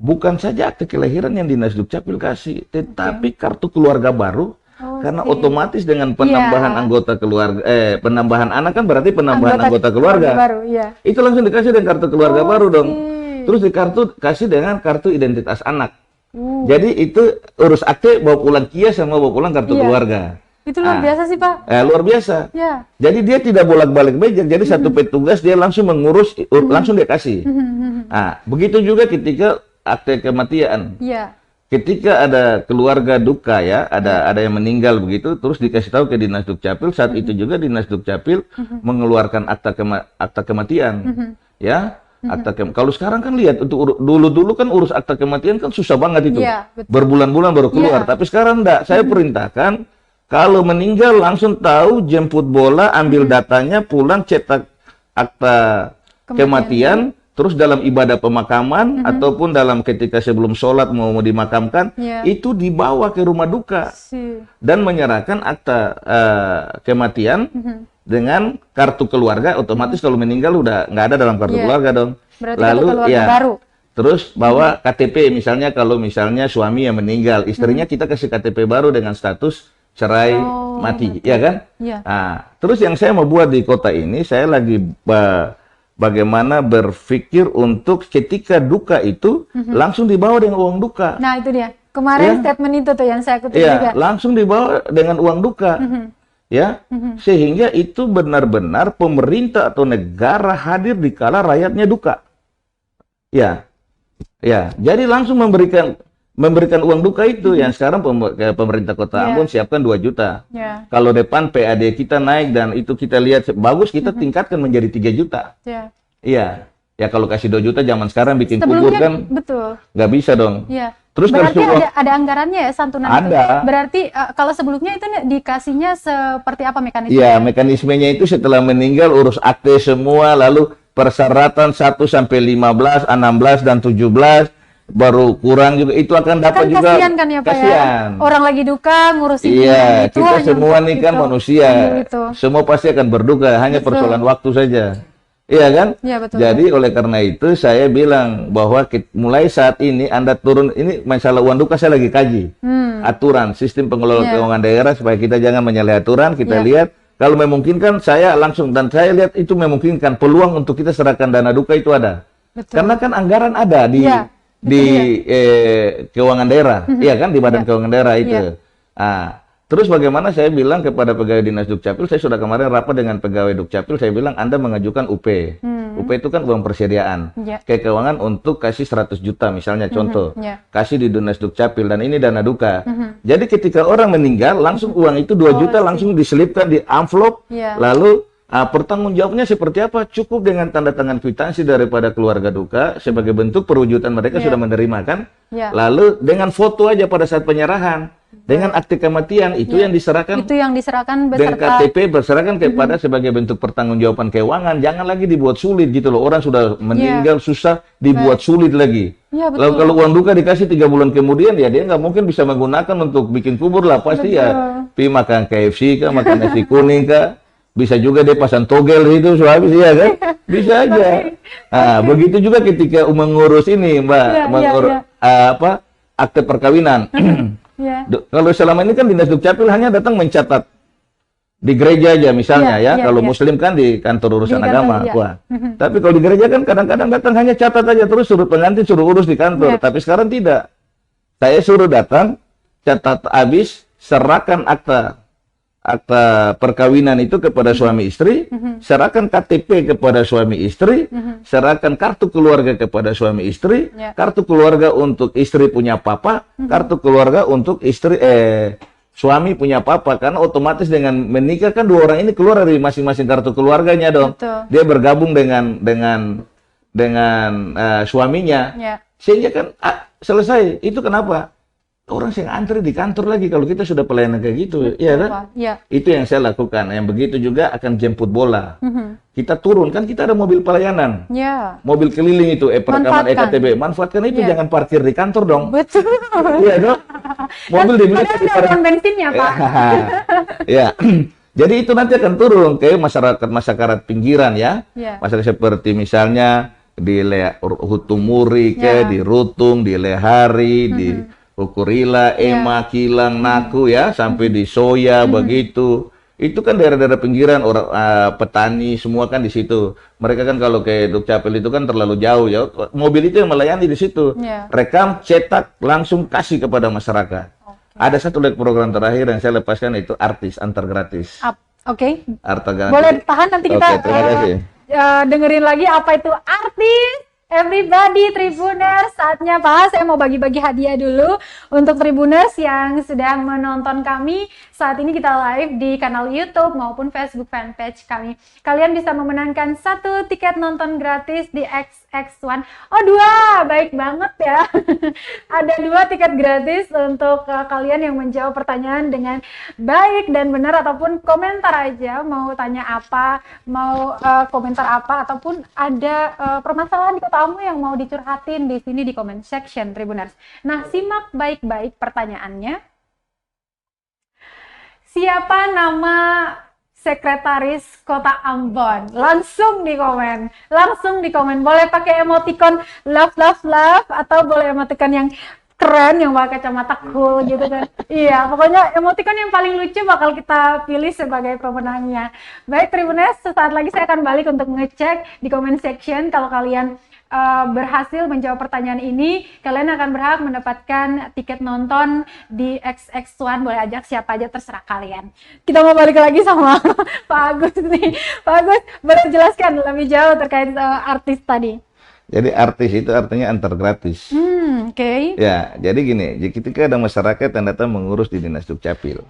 Bukan saja akte kelahiran yang Dinas Dukcapil kasih, tetapi kartu keluarga baru, karena otomatis dengan penambahan anggota keluarga, penambahan anak kan berarti penambahan anggota keluarga. Baru, itu langsung dikasih dengan kartu keluarga baru dong. Terus kasih dengan kartu identitas anak. Jadi itu urus akte bawa pulang kia sama bawa pulang kartu keluarga. Itu luar biasa sih Pak. Luar biasa. Jadi dia tidak bolak-balik meja. Jadi satu petugas dia langsung mengurus, langsung dia kasih. Nah, begitu juga ketika akte kematian. Ketika ada keluarga duka ya, ada yang meninggal begitu, terus dikasih tahu ke Dinas Dukcapil. Saat itu juga Dinas Dukcapil mengeluarkan akta kematian. Ya, kalau sekarang kan lihat untuk dulu kan urus akta kematian kan susah banget itu. Berbulan-bulan baru keluar. Tapi sekarang enggak. Saya perintahkan kalau meninggal langsung tahu, jemput bola, ambil datanya, pulang cetak akta kematian, terus dalam ibadah pemakaman ataupun dalam ketika sebelum sholat mau dimakamkan, itu dibawa ke rumah duka dan menyerahkan akta kematian dengan kartu keluarga. Otomatis kalau meninggal udah nggak ada dalam kartu keluarga dong. Berarti Lalu kartu keluarga baru. Terus bawa KTP, misalnya kalau misalnya suami yang meninggal, istrinya kita kasih KTP baru dengan status cerai mati, ya kan? Nah, terus yang saya mau buat di kota ini, saya lagi bagaimana berpikir untuk ketika duka itu langsung dibawa dengan uang duka. Nah itu dia, kemarin statement itu tuh yang saya kutip juga. Langsung dibawa dengan uang duka. Ya, sehingga itu benar-benar pemerintah atau negara hadir di kala rakyatnya duka. Ya. Ya, jadi langsung memberikan uang duka itu yang sekarang pemerintah Kota Ambon siapkan 2 juta. Kalau depan PAD kita naik dan itu kita lihat bagus, kita tingkatkan menjadi 3 juta. Iya. Ya kalau kasih 2 juta zaman sekarang bikin kubur kan nggak bisa dong. Terus berarti ada anggarannya ya santunan ada. Itu? Berarti kalau sebelumnya itu dikasihnya seperti apa mekanismenya? Iya, mekanismenya itu setelah meninggal urus akte semua, lalu persyaratan 1 sampai 15, 16 dan 17 baru kurang juga itu akan dapat kan juga. Kasihan kan ya Pak ya? Orang lagi duka ngurusin iya, itu kita semua nih kan gitu. manusia. Semua pasti akan berduka, hanya persoalan waktu saja. Iya kan? Iya, betul. Jadi oleh karena itu saya bilang bahwa mulai saat ini Anda turun, ini masalah uang duka saya lagi kaji. Aturan sistem pengelolaan keuangan daerah supaya kita jangan menyalahi aturan, kita lihat kalau memungkinkan saya langsung, dan saya lihat itu memungkinkan peluang untuk kita serahkan dana duka itu ada. Karena kan anggaran ada di keuangan daerah, iya kan, di badan keuangan daerah itu. Terus bagaimana saya bilang kepada pegawai Dinas Dukcapil, saya sudah kemarin rapat dengan pegawai Dukcapil, saya bilang Anda mengajukan UP. UP itu kan uang persediaan. Ke keuangan untuk kasih 100 juta misalnya contoh. Kasih di Dinas Dukcapil dan ini dana duka. Jadi ketika orang meninggal langsung uang itu 2 juta langsung diselipkan di amplop. Lalu pertanggung jawabnya seperti apa? Cukup dengan tanda tangan kwitansi daripada keluarga duka sebagai bentuk perwujudan mereka sudah menerima kan? Lalu dengan foto aja pada saat penyerahan. Dengan akte kematian itu yang diserahkan. Itu yang diserahkan beserta dengan KTP berserahkan kepada sebagai bentuk pertanggungjawaban keuangan. Jangan lagi dibuat sulit gitu loh. Orang sudah meninggal susah dibuat sulit lagi. Lalu kalau uang duka dikasih 3 bulan kemudian ya dia nggak mungkin bisa menggunakan untuk bikin kubur lah pasti pi makan KFC kah, makan nasi kuning kah. Bisa juga dia pasang togel itu habis ya kan? Bisa aja. Nah, begitu juga ketika mengurus ini, Mbak, mengurus akte perkawinan. Kalau selama ini kan Dinas Dukcapil hanya datang mencatat di gereja aja misalnya kalau Muslim kan di kantor urusan agama. Tapi kalau di gereja kan kadang-kadang datang hanya catat aja terus suruh pengantin suruh urus di kantor. Tapi sekarang tidak. Saya suruh datang, catat habis, serahkan akta perkawinan itu kepada suami istri, serahkan KTP kepada suami istri, serahkan kartu keluarga kepada suami istri, kartu keluarga untuk istri punya papa, kartu keluarga untuk istri suami punya papa, karena otomatis dengan menikah kan 2 orang ini keluar dari masing-masing kartu keluarganya dong. Dia bergabung dengan suaminya, sehingga kan selesai. Itu kenapa? Orang yang antri di kantor lagi kalau kita sudah pelayanan kayak gitu, iya kan? Itu yang saya lakukan. Yang begitu juga akan jemput bola. Kita turun kan kita ada mobil pelayanan, mobil keliling itu, perekaman EKTB. Manfaatkan itu, jangan parkir di kantor dong. Betul. Iya dong. Mobil diminta di parkir bensinnya Pak. Ya. Jadi itu nanti akan turun ke masyarakat pinggiran ya, masyarakat seperti misalnya di Hutumuri, di Rutung, di Lehari, di Ukurila, Ema, Kilang, Naku ya, sampai di Soya begitu. Itu kan daerah-daerah pinggiran, orang petani semua kan di situ. Mereka kan kalau ke Dukcapil itu kan terlalu jauh ya. Mobil itu yang melayani di situ. Rekam, cetak, langsung kasih kepada masyarakat. Ada satu program terakhir yang saya lepaskan itu artis antar gratis. Boleh tahan nanti kita terima kasih. Dengerin lagi apa itu artis Everybody Tribuners, saatnya Pak, saya mau bagi-bagi hadiah dulu untuk Tribuners yang sedang menonton kami. Saat ini kita live di kanal YouTube maupun Facebook fanpage kami. Kalian bisa memenangkan 1 tiket nonton gratis di XX1. Oh 2, baik banget ya. Ada 2 tiket gratis untuk kalian yang menjawab pertanyaan dengan baik dan benar, ataupun komentar aja, mau tanya apa, mau komentar apa, ataupun ada permasalahan di kotamu yang mau dicurhatin di sini di comment section Tribuners. Nah, simak baik-baik pertanyaannya. Siapa nama sekretaris Kota Ambon? Langsung di komen. Boleh pakai emoticon love love love, atau boleh emoticon yang keren yang pakai kacamata cool gitu kan. Iya, pokoknya emoticon yang paling lucu bakal kita pilih sebagai pemenangnya. Baik Tribuners, sesaat lagi saya akan balik untuk ngecek di comment section. Kalau kalian berhasil menjawab pertanyaan ini, kalian akan berhak mendapatkan tiket nonton di XX1. Boleh ajak siapa aja, terserah kalian. Kita mau balik lagi sama Pak Agus nih. Pak Agus, boleh jelaskan lebih jauh terkait artis tadi? Jadi artis itu artinya antar gratis. Oke. Ya, jadi gini, ketika ada masyarakat yang datang mengurus di Dinas Dukcapil,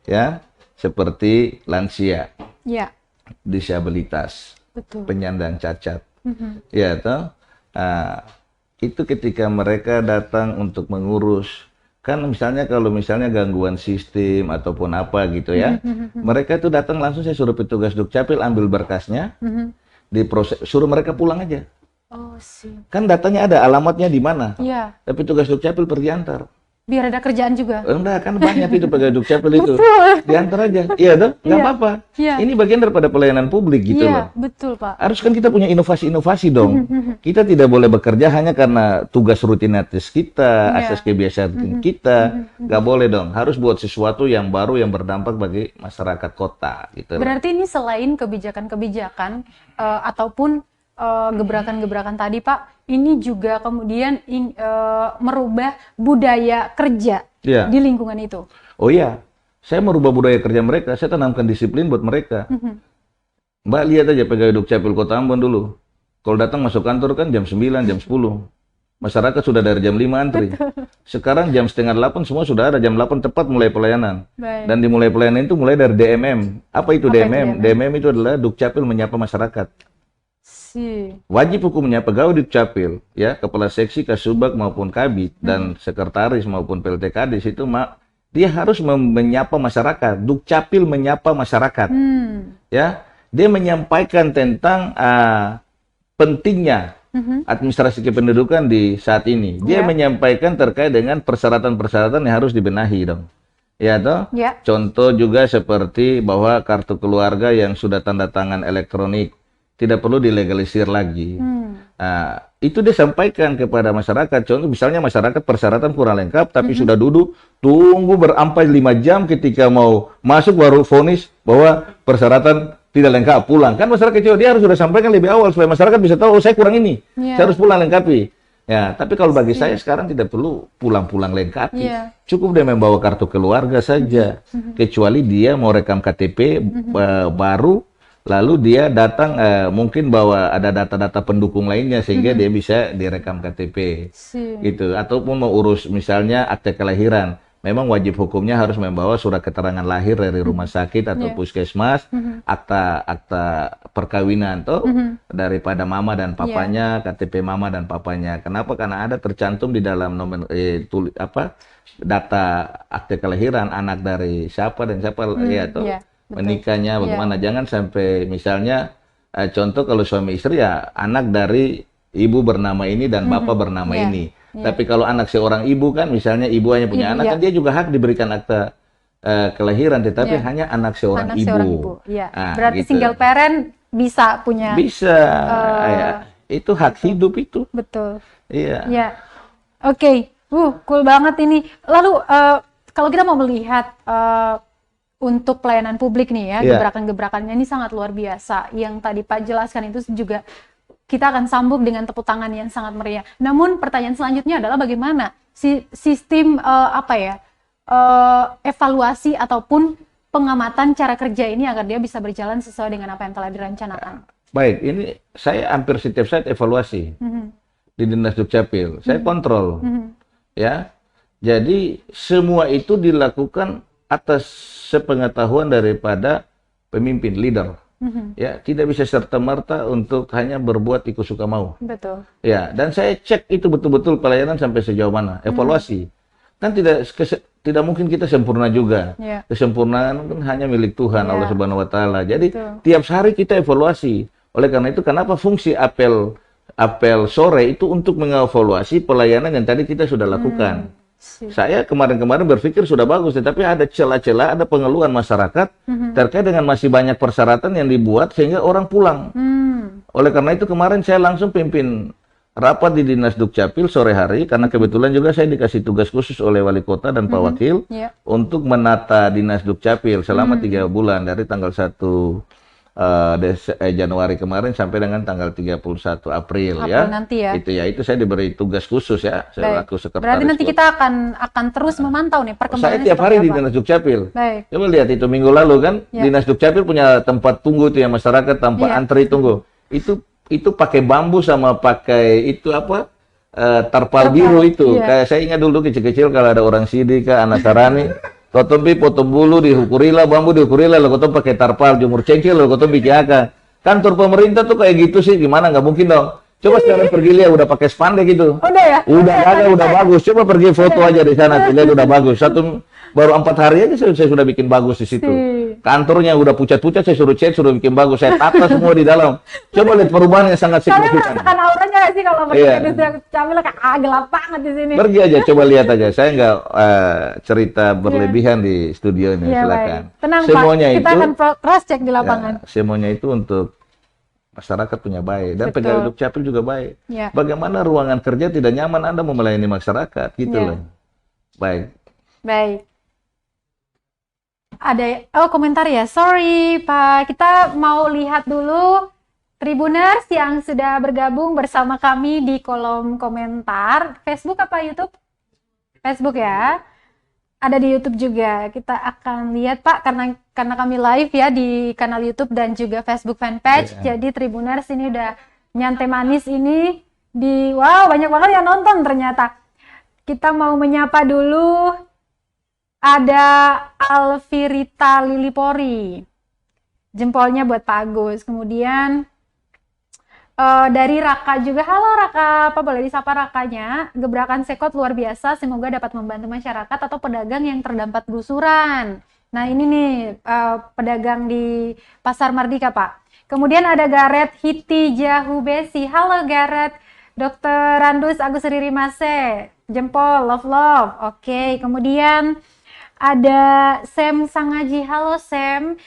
ya, seperti lansia, Ya, disabilitas, betul. penyandang cacat, ya toh, itu ketika mereka datang untuk mengurus, kan misalnya kalau misalnya gangguan sistem ataupun apa gitu ya, mereka itu datang langsung, saya suruh petugas Dukcapil ambil berkasnya, diproses, suruh mereka pulang aja. Oh sih. Kan datanya ada, alamatnya di mana. Iya. Tapi tugas Dukcapil pergi antar. Biar ada kerjaan juga. Enggak, kan banyak itu pegawai Dukcapil itu. Betul. Diantar aja. Iya dong, nggak Iya. apa-apa. Iya. Ini bagian daripada pelayanan publik gitu loh. Iya, betul Pak. Harus kan kita punya inovasi-inovasi dong. Kita tidak boleh bekerja hanya karena tugas rutinitas kita, Iya. asas kebiasaan kita. Nggak boleh dong. Harus buat sesuatu yang baru yang berdampak bagi masyarakat kota gitu loh. Berarti ini selain kebijakan-kebijakan ataupun gebrakan-gebrakan tadi Pak, ini juga kemudian merubah budaya kerja Iya. di lingkungan itu. Oh iya, saya merubah budaya kerja mereka, saya tanamkan disiplin buat mereka. Mbak lihat aja pegawai Dukcapil Kota Ambon dulu. Kalau datang masuk kantor kan jam 9, jam 10. Masyarakat sudah dari jam 5 antri. Sekarang jam setengah 8 semua sudah ada, jam 8 tepat mulai pelayanan. Baik. Dan dimulai pelayanan itu mulai dari DMM. Apa itu Apa itu DMM? DMM itu adalah Dukcapil menyapa masyarakat. Wajib hukumnya pegawai Dukcapil, ya, kepala seksi, kasubag maupun kabid dan sekretaris maupun PLT Kadis itu dia harus menyapa masyarakat. Dukcapil menyapa masyarakat, ya, dia menyampaikan tentang pentingnya administrasi kependudukan di saat ini. Dia menyampaikan terkait dengan persyaratan-persyaratan yang harus dibenahi dong. Ya toh? Ya. Contoh juga seperti bahwa kartu keluarga yang sudah tanda tangan elektronik tidak perlu dilegalisir lagi. Nah, itu dia sampaikan kepada masyarakat. Contoh misalnya masyarakat persyaratan kurang lengkap, tapi sudah duduk tunggu berampai 5 jam, ketika mau masuk baru vonis bahwa persyaratan tidak lengkap, pulang. Kan masyarakat kecil, dia harus sudah sampaikan lebih awal supaya masyarakat bisa tahu, oh saya kurang ini, saya harus pulang lengkapi. Ya, tapi kalau bagi saya sekarang tidak perlu pulang-pulang lengkapi. Cukup dia membawa kartu keluarga saja. Kecuali dia mau rekam KTP baru, lalu dia datang mungkin bawa ada data-data pendukung lainnya sehingga dia bisa direkam KTP. Gitu. Ataupun mau urus misalnya akte kelahiran. Memang wajib hukumnya harus membawa surat keterangan lahir dari rumah sakit atau puskesmas, akta perkawinan tuh daripada mama dan papanya, KTP mama dan papanya. Kenapa? Karena ada tercantum di dalam data akte kelahiran anak dari siapa dan siapa ya tuh menikahnya bagaimana. Jangan sampai misalnya contoh kalau suami istri ya anak dari ibu bernama ini dan bapak bernama ini. Tapi kalau anak seorang ibu kan, misalnya ibu hanya punya anak, kan dia juga hak diberikan akta kelahiran, tetapi hanya anak seorang ibu. Nah, berarti gitu. Single parent bisa punya. Bisa, ya. Itu hak hidup itu. Betul. Iya. Ya. Oke, cool banget ini. Lalu kalau kita mau melihat untuk pelayanan publik nih ya, gebrakan-gebrakannya ini sangat luar biasa. Yang tadi Pak jelaskan itu juga kita akan sambung dengan tepuk tangan yang sangat meriah. Namun pertanyaan selanjutnya adalah bagaimana sistem evaluasi ataupun pengamatan cara kerja ini agar dia bisa berjalan sesuai dengan apa yang telah direncanakan. Baik, ini saya hampir setiap saat evaluasi di Dinas Dukcapil. Saya kontrol, ya. Jadi semua itu dilakukan atas sepengetahuan daripada pemimpin, leader. Ya, tidak bisa serta-merta untuk hanya berbuat ikut suka mau. Betul. Ya, dan saya cek itu betul-betul pelayanan sampai sejauh mana, evaluasi. Kan tidak mungkin kita sempurna juga. Kesempurnaan kan hanya milik Tuhan, Allah Subhanahu wa taala. Jadi tiap hari kita evaluasi. Oleh karena itu kenapa fungsi apel sore itu untuk mengevaluasi pelayanan yang tadi kita sudah lakukan. Saya kemarin-kemarin berpikir sudah bagus, tetapi ada celah-celah, ada pengeluhan masyarakat terkait dengan masih banyak persyaratan yang dibuat sehingga orang pulang. Oleh karena itu kemarin saya langsung pimpin rapat di Dinas Dukcapil sore hari, karena kebetulan juga saya dikasih tugas khusus oleh Wali Kota dan Pak Wakil untuk menata Dinas Dukcapil selama 3 bulan dari tanggal 1 Januari kemarin sampai dengan tanggal 31 April ya. Nanti ya. Itu saya diberi tugas khusus ya, saya laku sekretaris. Berarti nanti kita akan terus memantau nih perkembangannya. Saya tiap hari di Dinas Dukcapil. Baik. Coba lihat itu minggu lalu kan, Dinas Dukcapil punya tempat tunggu itu ya, masyarakat tanpa antri tunggu. Itu pakai bambu sama pakai itu apa? Tarpal biru itu. Kayak saya ingat dulu kecil-kecil kalau ada orang sidik, anak sarani, kotong potong bulu dihukurilah, bambu dihukurilah, lo kotong pakai tarpal, jemur cengkeh, lo kotong bikin apa? Kantor pemerintah tuh kayak gitu sih, gimana? Nggak mungkin dong. Coba sekarang pergi lihat, udah pakai spandek gitu. Udah ya? Udah bagus. Coba pergi foto aja di sana, lihat udah bagus. Baru 4 hari aja saya sudah bikin bagus di situ. Kantornya udah pucat-pucat, saya suruh cat, suruh bikin bagus. Saya tata semua di dalam. Coba lihat perubahan yang sangat signifikan. Kalian merasakan auranya nggak sih kalau pergi ke Dukcapil kayak gelap banget di sini? Pergi aja, coba lihat aja. Saya nggak cerita berlebihan di studio ini, silakan. Tenang semuanya Pak, kita akan cross check di lapangan. Semuanya itu untuk masyarakat punya baik dan pegawai Dukcapil juga baik. Bagaimana ruangan kerja tidak nyaman Anda mau melayani masyarakat gitu loh. Baik. Ada komentar ya. Sorry Pak, kita mau lihat dulu Tribuners yang sudah bergabung bersama kami di kolom komentar. Facebook apa YouTube? Facebook ya. Ada di YouTube juga. Kita akan lihat Pak, karena kami live ya di kanal YouTube dan juga Facebook fanpage. Jadi Tribuners ini udah nyantai manis ini wow, banyak banget yang nonton ternyata. Kita mau menyapa dulu. Ada Alvirita Lilipori. Jempolnya buat Pak Agus. Kemudian dari Raka juga. Halo Raka, apa boleh disapa Rakanya? Gebrakan Sekot luar biasa, semoga dapat membantu masyarakat atau pedagang yang terdampak gusuran. Nah ini nih pedagang di Pasar Mardika Pak. Kemudian ada Gareth Hiti Jahubesi. Halo Gareth. Dr. Randus Agus Riri Mase. Jempol, love. Oke, kemudian ada Sam Sangaji. Halo Sam.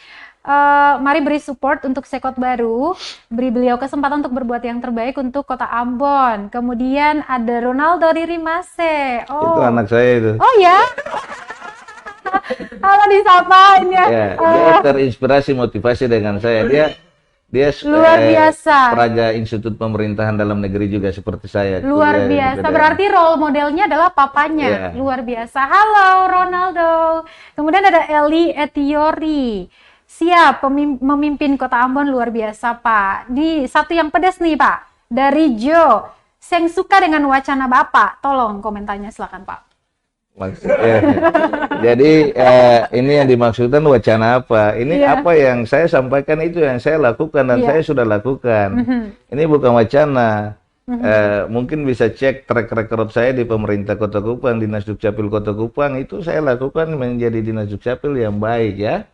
Mari beri support untuk Sekot baru, beri beliau kesempatan untuk berbuat yang terbaik untuk Kota Ambon. Kemudian ada Ronaldo Riri Mase. Itu anak saya itu. Oh ya? Halo disapain ya. Dia terinspirasi motivasi dengan saya. Dia luar biasa. Praja Institut Pemerintahan Dalam Negeri juga seperti saya. Luar biasa. Berarti role modelnya adalah papanya. Luar biasa. Halo Ronaldo. Kemudian ada Eli Etiori. Siap memimpin Kota Ambon, luar biasa Pak. Di satu yang pedas nih Pak. Dari Joe. Saya suka dengan wacana Bapak. Tolong komentarnya silakan Pak. Jadi ini yang dimaksudkan wacana apa? Ini apa yang saya sampaikan itu yang saya lakukan dan saya sudah lakukan. Ini bukan wacana. Mungkin bisa cek track record saya di pemerintah Kota Kupang, Dinas Dukcapil Kota Kupang itu saya lakukan menjadi Dinas Dukcapil yang baik ya.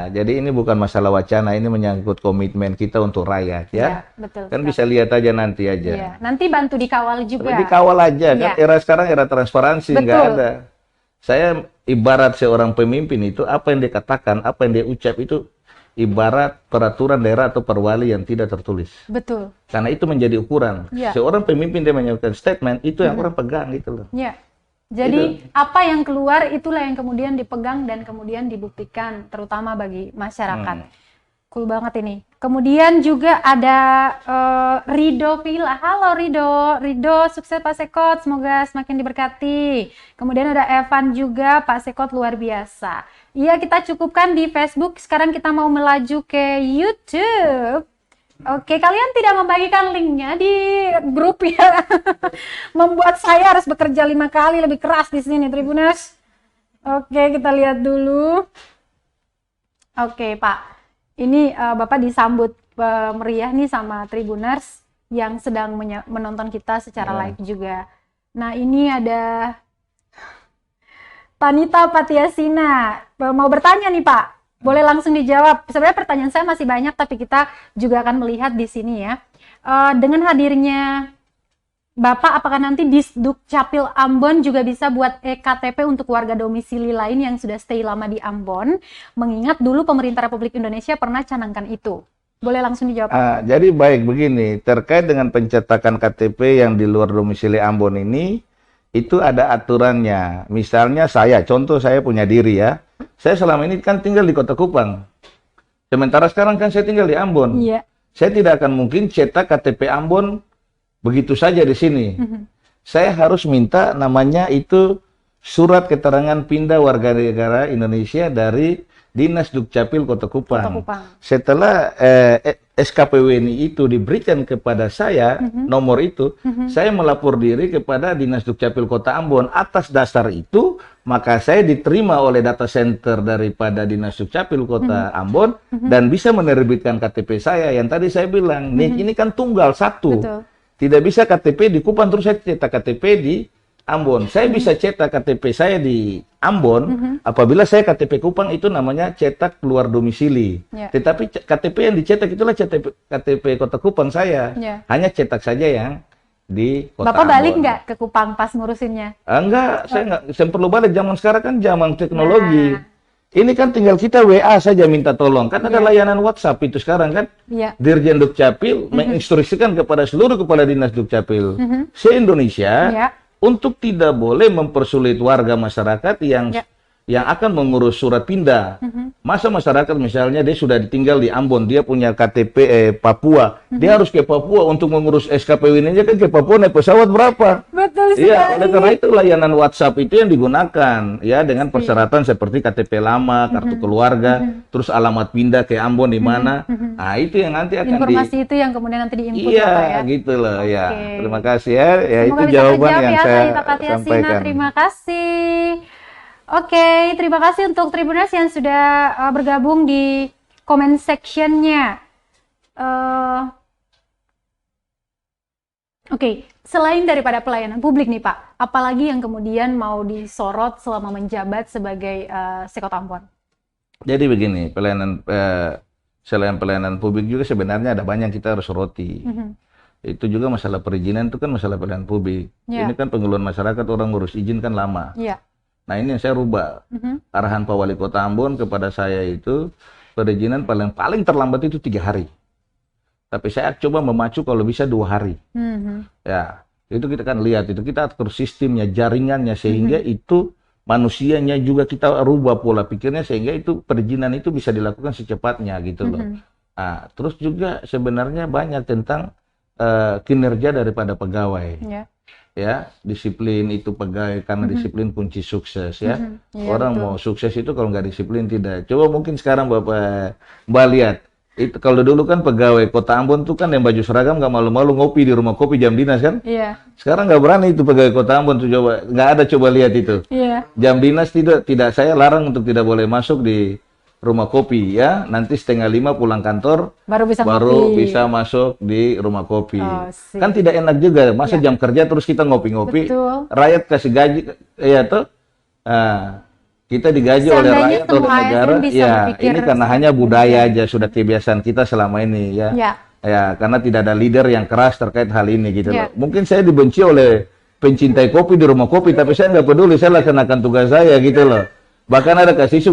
Jadi ini bukan masalah wacana, ini menyangkut komitmen kita untuk rakyat ya. Betul. Kan bisa lihat aja nanti aja. Nanti bantu dikawal juga. Dikawal aja kan era sekarang era transparansi nggak ada. Saya ibarat seorang pemimpin itu apa yang dia katakan, apa yang dia ucap itu ibarat peraturan daerah atau perwali yang tidak tertulis. Betul. Karena itu menjadi ukuran. Seorang pemimpin dia menyampaikan statement itu yang orang pegang gitu loh. Jadi apa yang keluar itulah yang kemudian dipegang dan kemudian dibuktikan terutama bagi masyarakat. Cool banget ini. Kemudian juga ada Rido Villa. Halo Rido sukses Pak Sekot, semoga semakin diberkati. Kemudian ada Evan juga, Pak Sekot luar biasa. Iya kita cukupkan di Facebook, sekarang kita mau melaju ke YouTube. Oke, kalian tidak membagikan linknya di grup ya. Membuat saya harus bekerja 5 kali lebih keras di sini, Tribuners. Oke, kita lihat dulu. Oke, Pak. Ini Bapak disambut meriah nih sama Tribuners yang sedang menonton kita secara live juga. Nah, ini ada Tanita Patiasina. Mau bertanya nih, Pak. Boleh langsung dijawab. Sebenarnya pertanyaan saya masih banyak, tapi kita juga akan melihat di sini ya. Dengan hadirnya Bapak, apakah nanti Disduk Capil Ambon juga bisa buat eKTP untuk warga domisili lain yang sudah stay lama di Ambon? Mengingat dulu pemerintah Republik Indonesia pernah canangkan itu. Boleh langsung dijawab. Jadi baik begini, terkait dengan pencetakan KTP yang di luar domisili Ambon ini, itu ada aturannya. Misalnya contoh saya punya diri ya. Saya selama ini kan tinggal di Kota Kupang. Sementara sekarang kan saya tinggal di Ambon. Iya. Saya tidak akan mungkin cetak KTP Ambon begitu saja di sini. Saya harus minta namanya itu surat keterangan pindah warga negara Indonesia dari Dinas Dukcapil Kota Kupang. Setelah SKPWNI itu diberikan kepada saya, nomor itu, saya melapor diri kepada Dinas Dukcapil Kota Ambon. Atas dasar itu, maka saya diterima oleh data center daripada Dinas Dukcapil Kota Ambon dan bisa menerbitkan KTP saya. Yang tadi saya bilang, nih ini kan tunggal satu. Betul. Tidak bisa KTP di Kupang terus saya cetak KTP di Ambon. Saya bisa cetak KTP saya di Ambon apabila saya KTP Kupang itu namanya cetak keluar domisili. Tetapi KTP yang dicetak itulah KTP Kota Kupang saya. Hanya cetak saja yang di Kota Bapak Ambon. balik nggak ke Kupang pas ngurusinnya? Enggak, saya nggak. Saya perlu balik. Zaman sekarang kan zaman teknologi. Ini kan tinggal kita WA saja minta tolong. Kan ada layanan WhatsApp itu sekarang kan. Dirjen Dukcapil menginstruksikan kepada seluruh kepala dinas Dukcapil se-Indonesia untuk tidak boleh mempersulit warga masyarakat yang akan mengurus surat pindah. Masa masyarakat misalnya dia sudah tinggal di Ambon, dia punya KTP Papua, dia harus ke Papua untuk mengurus SKPWN-nya kan ke Papua naik pesawat berapa? Betul sekali. Iya, oleh karena itu layanan WhatsApp itu yang digunakan ya dengan persyaratan seperti KTP lama, kartu keluarga, terus alamat pindah ke Ambon di mana. Nah, itu yang nanti akan informasi itu yang kemudian nanti diinput iya, Bapak ya. Gitu loh ya. Terima kasih ya. Ya semoga itu bisa jawaban terjawab yang ya, saya sampaikan. Terima kasih. Oke, terima kasih untuk Tribuners yang sudah bergabung di comment section-nya. Oke, selain daripada pelayanan publik nih Pak, apalagi yang kemudian mau disorot selama menjabat sebagai Sekot Ambon? Jadi begini, selain pelayanan publik juga sebenarnya ada banyak kita harus soroti. Itu juga masalah perizinan itu kan masalah pelayanan publik. Ini kan pengeluaran masyarakat, orang ngurus izin kan lama. Nah ini yang saya rubah. Arahan Pak Wali Kota Ambon kepada saya itu perizinan paling terlambat itu 3 hari. Tapi saya coba memacu kalau bisa 2 hari. Ya, itu kita kan lihat itu kita atur sistemnya, jaringannya sehingga itu manusianya juga kita rubah pola pikirnya sehingga itu perizinan itu bisa dilakukan secepatnya gitu loh. Nah, terus juga sebenarnya banyak tentang kinerja daripada pegawai. Ya, disiplin itu pegawai karena disiplin kunci sukses ya. Orang mau sukses itu kalau nggak disiplin tidak. Coba mungkin sekarang Mbak lihat itu kalau dulu kan pegawai Kota Ambon tuh kan yang baju seragam nggak malu-malu ngopi di rumah kopi jam dinas kan? Sekarang nggak berani itu pegawai Kota Ambon tuh nggak ada coba lihat itu. Jam dinas tidak saya larang untuk tidak boleh masuk di rumah kopi ya, nanti 4:30 pulang kantor baru bisa masuk di rumah kopi. Kan tidak enak juga masa jam kerja terus kita ngopi-ngopi. Rakyat kasih gaji ya tuh. Kita digaji oleh rakyat oleh negara ya. Ini karena hanya budaya aja sudah kebiasaan kita selama ini ya. Ya, karena tidak ada leader yang keras terkait hal ini gitu loh. Mungkin saya dibenci oleh pencintai kopi di rumah kopi tapi saya nggak peduli, saya laksanakan tugas saya gitu loh. Bahkan ada kasih isu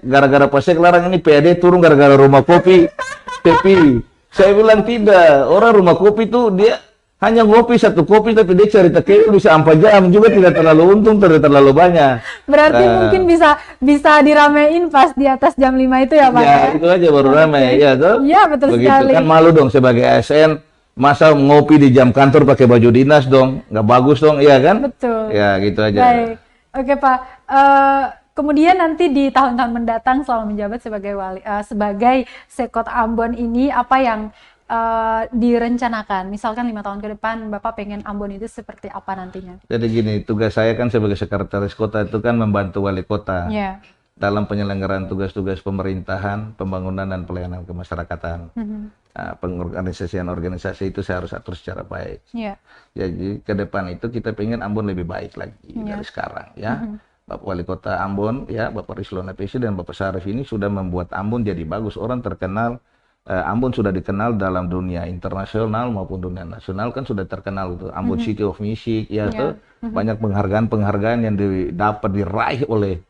gara-gara Pasek larang ini PAD turun gara-gara rumah kopi tepi. Saya bilang tidak, orang rumah kopi tuh dia hanya ngopi satu kopi tapi dia cerita kayak bisa 4 jam juga tidak terlalu untung, tidak terlalu banyak. Berarti mungkin bisa diramein pas di atas jam 5 itu ya Pak? Ya, itu aja baru ramai ya tuh. Iya betul begitu. Sekali. Kan malu dong sebagai ASN masa ngopi di jam kantor pakai baju dinas dong, nggak bagus dong, iya kan? Betul. Ya gitu aja. Baik, oke Pak. Kemudian nanti di tahun-tahun mendatang selama menjabat sebagai Sekot Ambon ini apa yang direncanakan? Misalkan 5 tahun ke depan, Bapak pengen Ambon itu seperti apa nantinya? Jadi gini, tugas saya kan sebagai sekretaris kota itu kan membantu wali kota Ya. dalam penyelenggaraan tugas-tugas pemerintahan, pembangunan dan pelayanan kemasyarakatan. Pengorganisasian organisasi itu saya harus atur secara baik. Ya. Jadi ke depan itu kita pengen Ambon lebih baik lagi dari sekarang ya. Bapak Wali Kota Ambon ya, Bapak Rizlon Apesi dan Bapak Syarif ini sudah membuat Ambon jadi bagus. Orang terkenal, Ambon sudah dikenal dalam dunia internasional maupun dunia nasional kan sudah terkenal itu Ambon City of Music ya, tuh banyak penghargaan-penghargaan yang dapat diraih oleh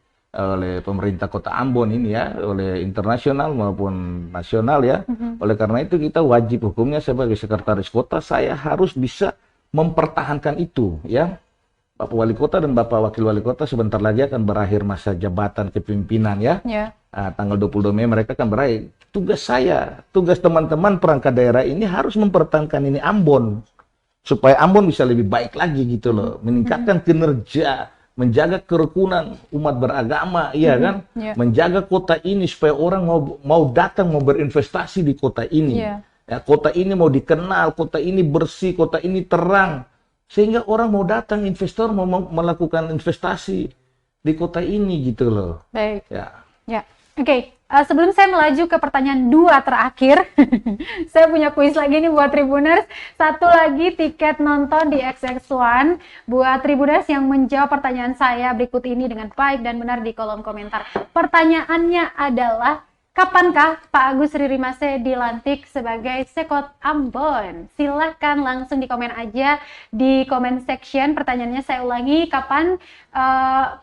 pemerintah Kota Ambon ini ya, oleh internasional maupun nasional ya. Oleh karena itu kita wajib hukumnya sebagai sekretaris kota saya harus bisa mempertahankan itu ya. Bapak Wali Kota dan Bapak Wakil Wali Kota sebentar lagi akan berakhir masa jabatan kepemimpinan ya. Tanggal 22 Mei mereka akan berakhir. Tugas saya, tugas teman-teman perangkat daerah ini harus mempertahankan ini Ambon. Supaya Ambon bisa lebih baik lagi gitu loh. Meningkatkan kinerja, menjaga kerukunan umat beragama, iya kan? Menjaga kota ini supaya orang mau datang, mau berinvestasi di kota ini. Ya, kota ini mau dikenal, kota ini bersih, kota ini terang. Sehingga orang mau datang, investor mau melakukan investasi di kota ini gitu loh. Baik. Ya. Oke. Sebelum saya melaju ke pertanyaan 2 terakhir, saya punya kuis lagi nih buat Tribuners. Satu lagi tiket nonton di XX1 buat Tribuners yang menjawab pertanyaan saya berikut ini dengan baik dan benar di kolom komentar. Pertanyaannya adalah, kapankah Pak Agus Ririmase dilantik sebagai Sekot Ambon? Silahkan langsung di komen aja di comment section. Pertanyaannya saya ulangi, kapan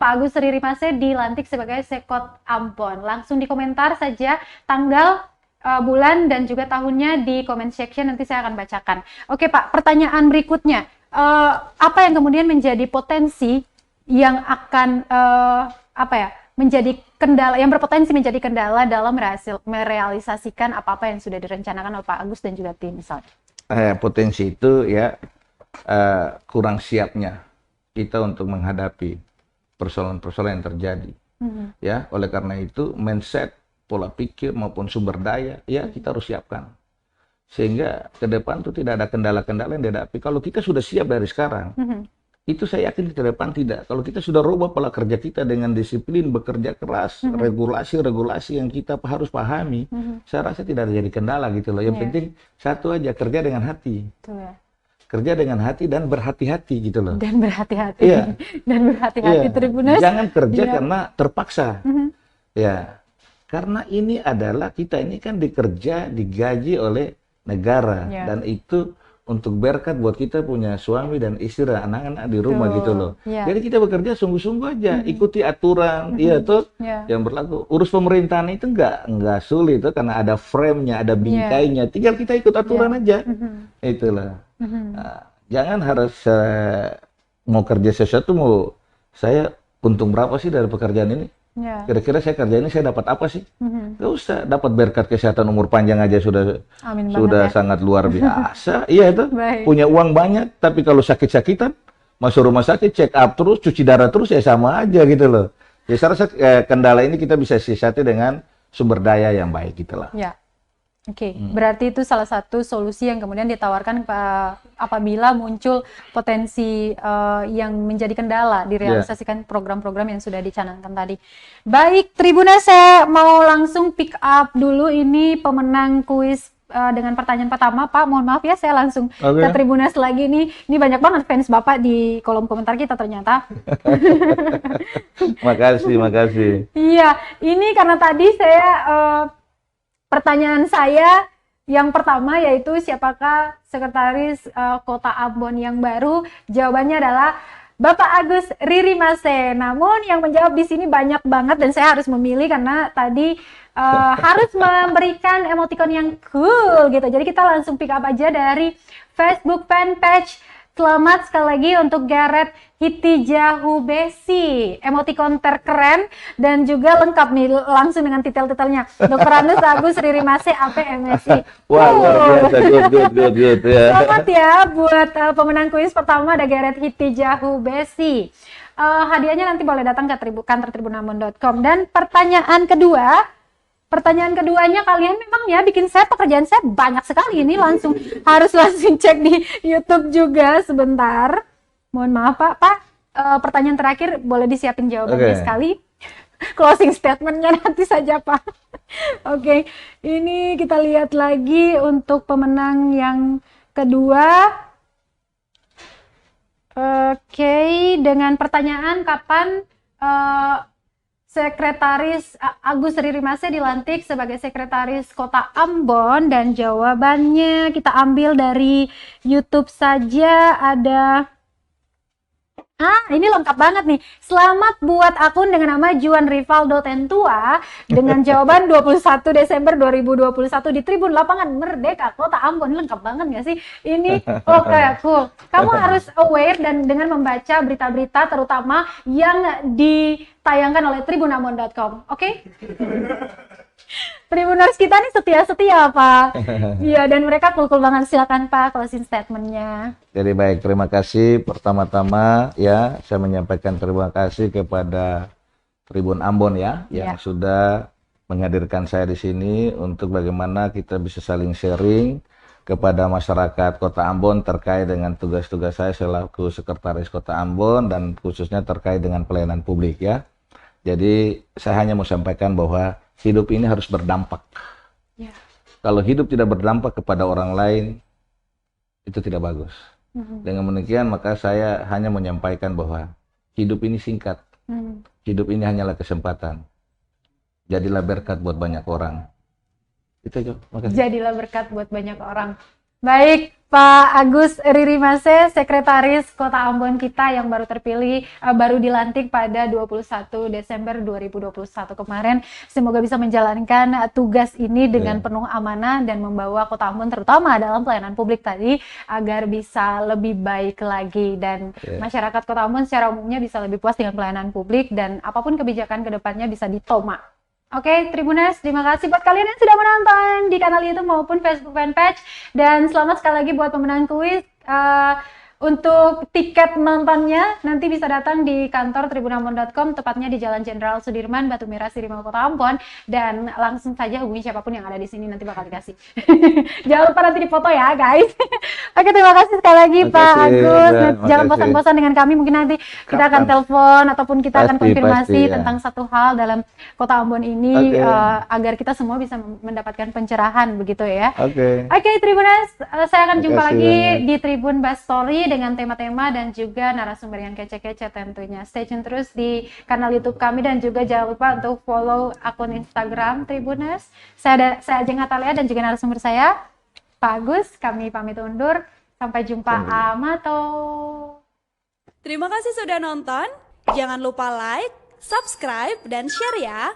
Pak Agus Ririmase dilantik sebagai Sekot Ambon? Langsung di komentar saja tanggal, bulan, dan juga tahunnya di comment section, nanti saya akan bacakan. Oke Pak, pertanyaan berikutnya. Apa yang kemudian menjadi potensi yang akan menjadi kendala, yang berpotensi menjadi kendala dalam merealisasikan apa-apa yang sudah direncanakan oleh Pak Agus dan juga tim misalnya? Potensi itu ya kurang siapnya kita untuk menghadapi persoalan-persoalan yang terjadi. Ya, oleh karena itu mindset, pola pikir maupun sumber daya ya kita harus siapkan. Sehingga ke depan itu tidak ada kendala-kendala yang dihadapi. Kalau kita sudah siap dari sekarang, itu saya yakin ke depan tidak. Kalau kita sudah rubah pola kerja kita dengan disiplin, bekerja keras, regulasi-regulasi yang kita harus pahami, saya rasa tidak jadi kendala gitu loh. Yang penting satu aja, kerja dengan hati. Kerja dengan hati dan berhati-hati gitu loh. Dan berhati-hati. Dan berhati-hati Tribuners. Jangan kerja karena terpaksa. Ya. Karena ini adalah kita ini kan digaji oleh negara dan itu untuk berkat buat kita punya suami dan istri dan anak-anak di rumah gitu loh. Jadi kita bekerja sungguh-sungguh aja, ikuti aturan, yang berlaku. Urus pemerintahan itu nggak sulit tuh, karena ada frame-nya, ada bingkainya. Tinggal kita ikut aturan aja. Itulah. Nah, jangan harus mau kerja sesuatu saya untung berapa sih dari pekerjaan ini? Kira-kira saya kerja ini saya dapat apa sih? Gak usah, dapat berkat kesehatan umur panjang aja sudah sangat luar biasa. Iya itu, punya uang banyak, tapi kalau sakit-sakitan masuk rumah sakit, check up terus, cuci darah terus ya sama aja gitu loh. Ya saya rasa kendala ini kita bisa siasati dengan sumber daya yang baik gitu lah. Oke, berarti itu salah satu solusi yang kemudian ditawarkan apabila muncul potensi yang menjadi kendala direalisasikan program-program yang sudah dicanangkan tadi. Baik, Tribuners, saya mau langsung pick up dulu ini pemenang kuis dengan pertanyaan pertama, Pak. Mohon maaf ya, saya langsung ke Tribuners lagi nih. Ini banyak banget fans Bapak di kolom komentar kita ternyata. Makasih. Iya, ini karena tadi saya pertanyaan saya yang pertama yaitu siapakah sekretaris Kota Ambon yang baru? Jawabannya adalah Bapak Agus Ririmase. Namun yang menjawab di sini banyak banget dan saya harus memilih karena tadi harus memberikan emoticon yang cool gitu. Jadi kita langsung pick up aja dari Facebook fanpage. Selamat sekali lagi untuk Gareth Hitijahu Besi, emoticon terkeren dan juga lengkap nih langsung dengan detail-detailnya. Dr. Anus Agus Ririmase APMSI. Wah, luar biasa, good ya. Selamat ya buat pemenang kuis pertama ada Gareth Hitijahu Besi. Hadiahnya nanti boleh datang ke kantor tribunambon.com. Dan pertanyaan kedua, pertanyaan keduanya, kalian memang ya bikin saya pekerjaan saya banyak sekali ini, harus langsung cek di YouTube juga sebentar. Mohon maaf Pak. Pak, pertanyaan terakhir boleh disiapin jawabannya sekali. Closing statementnya nanti saja Pak. Oke, ini kita lihat lagi untuk pemenang yang kedua. Oke, dengan pertanyaan kapan Sekretaris Agus Ririmase dilantik sebagai Sekretaris Kota Ambon, dan jawabannya kita ambil dari YouTube saja. Ada ini lengkap banget nih. Selamat buat akun dengan nama Juan Rivaldo Tentua dengan jawaban 21 Desember 2021 di Tribun Lapangan Merdeka Kota Ambon. Ini lengkap banget nggak sih? Ini oke, cool. Kamu harus aware dan dengan membaca berita-berita terutama yang ditayangkan oleh tribunambon.com. Oke? Tribuners kita nih setia-setia Pak. Iya, dan mereka cool-cool banget. Silakan Pak, closing statementnya. Jadi baik, terima kasih. Pertama-tama ya, saya menyampaikan terima kasih kepada Tribun Ambon ya, yang sudah menghadirkan saya di sini untuk bagaimana kita bisa saling sharing kepada masyarakat Kota Ambon terkait dengan tugas-tugas saya selaku Sekretaris Kota Ambon dan khususnya terkait dengan pelayanan publik ya. Jadi saya hanya mau sampaikan bahwa hidup ini harus berdampak. Ya. Kalau hidup tidak berdampak kepada orang lain, itu tidak bagus. Dengan demikian, maka saya hanya menyampaikan bahwa hidup ini singkat. Hidup ini hanyalah kesempatan. Jadilah berkat buat banyak orang. Itu aja. Makasih. Jadilah berkat buat banyak orang. Baik, Pak Agus Ririmase, Sekretaris Kota Ambon kita yang baru terpilih, baru dilantik pada 21 Desember 2021 kemarin. Semoga bisa menjalankan tugas ini dengan penuh amanah dan membawa Kota Ambon terutama dalam pelayanan publik tadi agar bisa lebih baik lagi dan masyarakat Kota Ambon secara umumnya bisa lebih puas dengan pelayanan publik dan apapun kebijakan ke depannya bisa ditoma. Oke, Tribuners, terima kasih buat kalian yang sudah menonton di kanal YouTube maupun Facebook fanpage. Dan selamat sekali lagi buat pemenang kuis. Untuk tiket nontonnya nanti bisa datang di kantor tribunambon.com, tepatnya di Jalan Jenderal Sudirman, Batu Merah, Sirimau, Kota Ambon. Dan langsung saja hubungi siapapun yang ada di sini, nanti bakal dikasih. Jangan lupa nanti dipoto ya, guys. Oke, terima kasih sekali lagi Pak Agus. Jangan bosan-bosan dengan kami, mungkin nanti kita akan telepon ataupun kita akan konfirmasi tentang satu hal dalam Kota Ambon ini agar kita semua bisa mendapatkan pencerahan begitu ya. Oke, Tribuners, saya akan jumpa lagi di Tribun Bas Story dengan tema-tema dan juga narasumber yang kece-kece tentunya. Stay tune terus di kanal YouTube kami dan juga jangan lupa untuk follow akun Instagram Tribuners. Saya Ajeng Atalia dan juga narasumber saya Pak Agus. Kami pamit undur. Sampai jumpa. Amato. Terima kasih sudah nonton. Jangan lupa like, subscribe, dan share ya.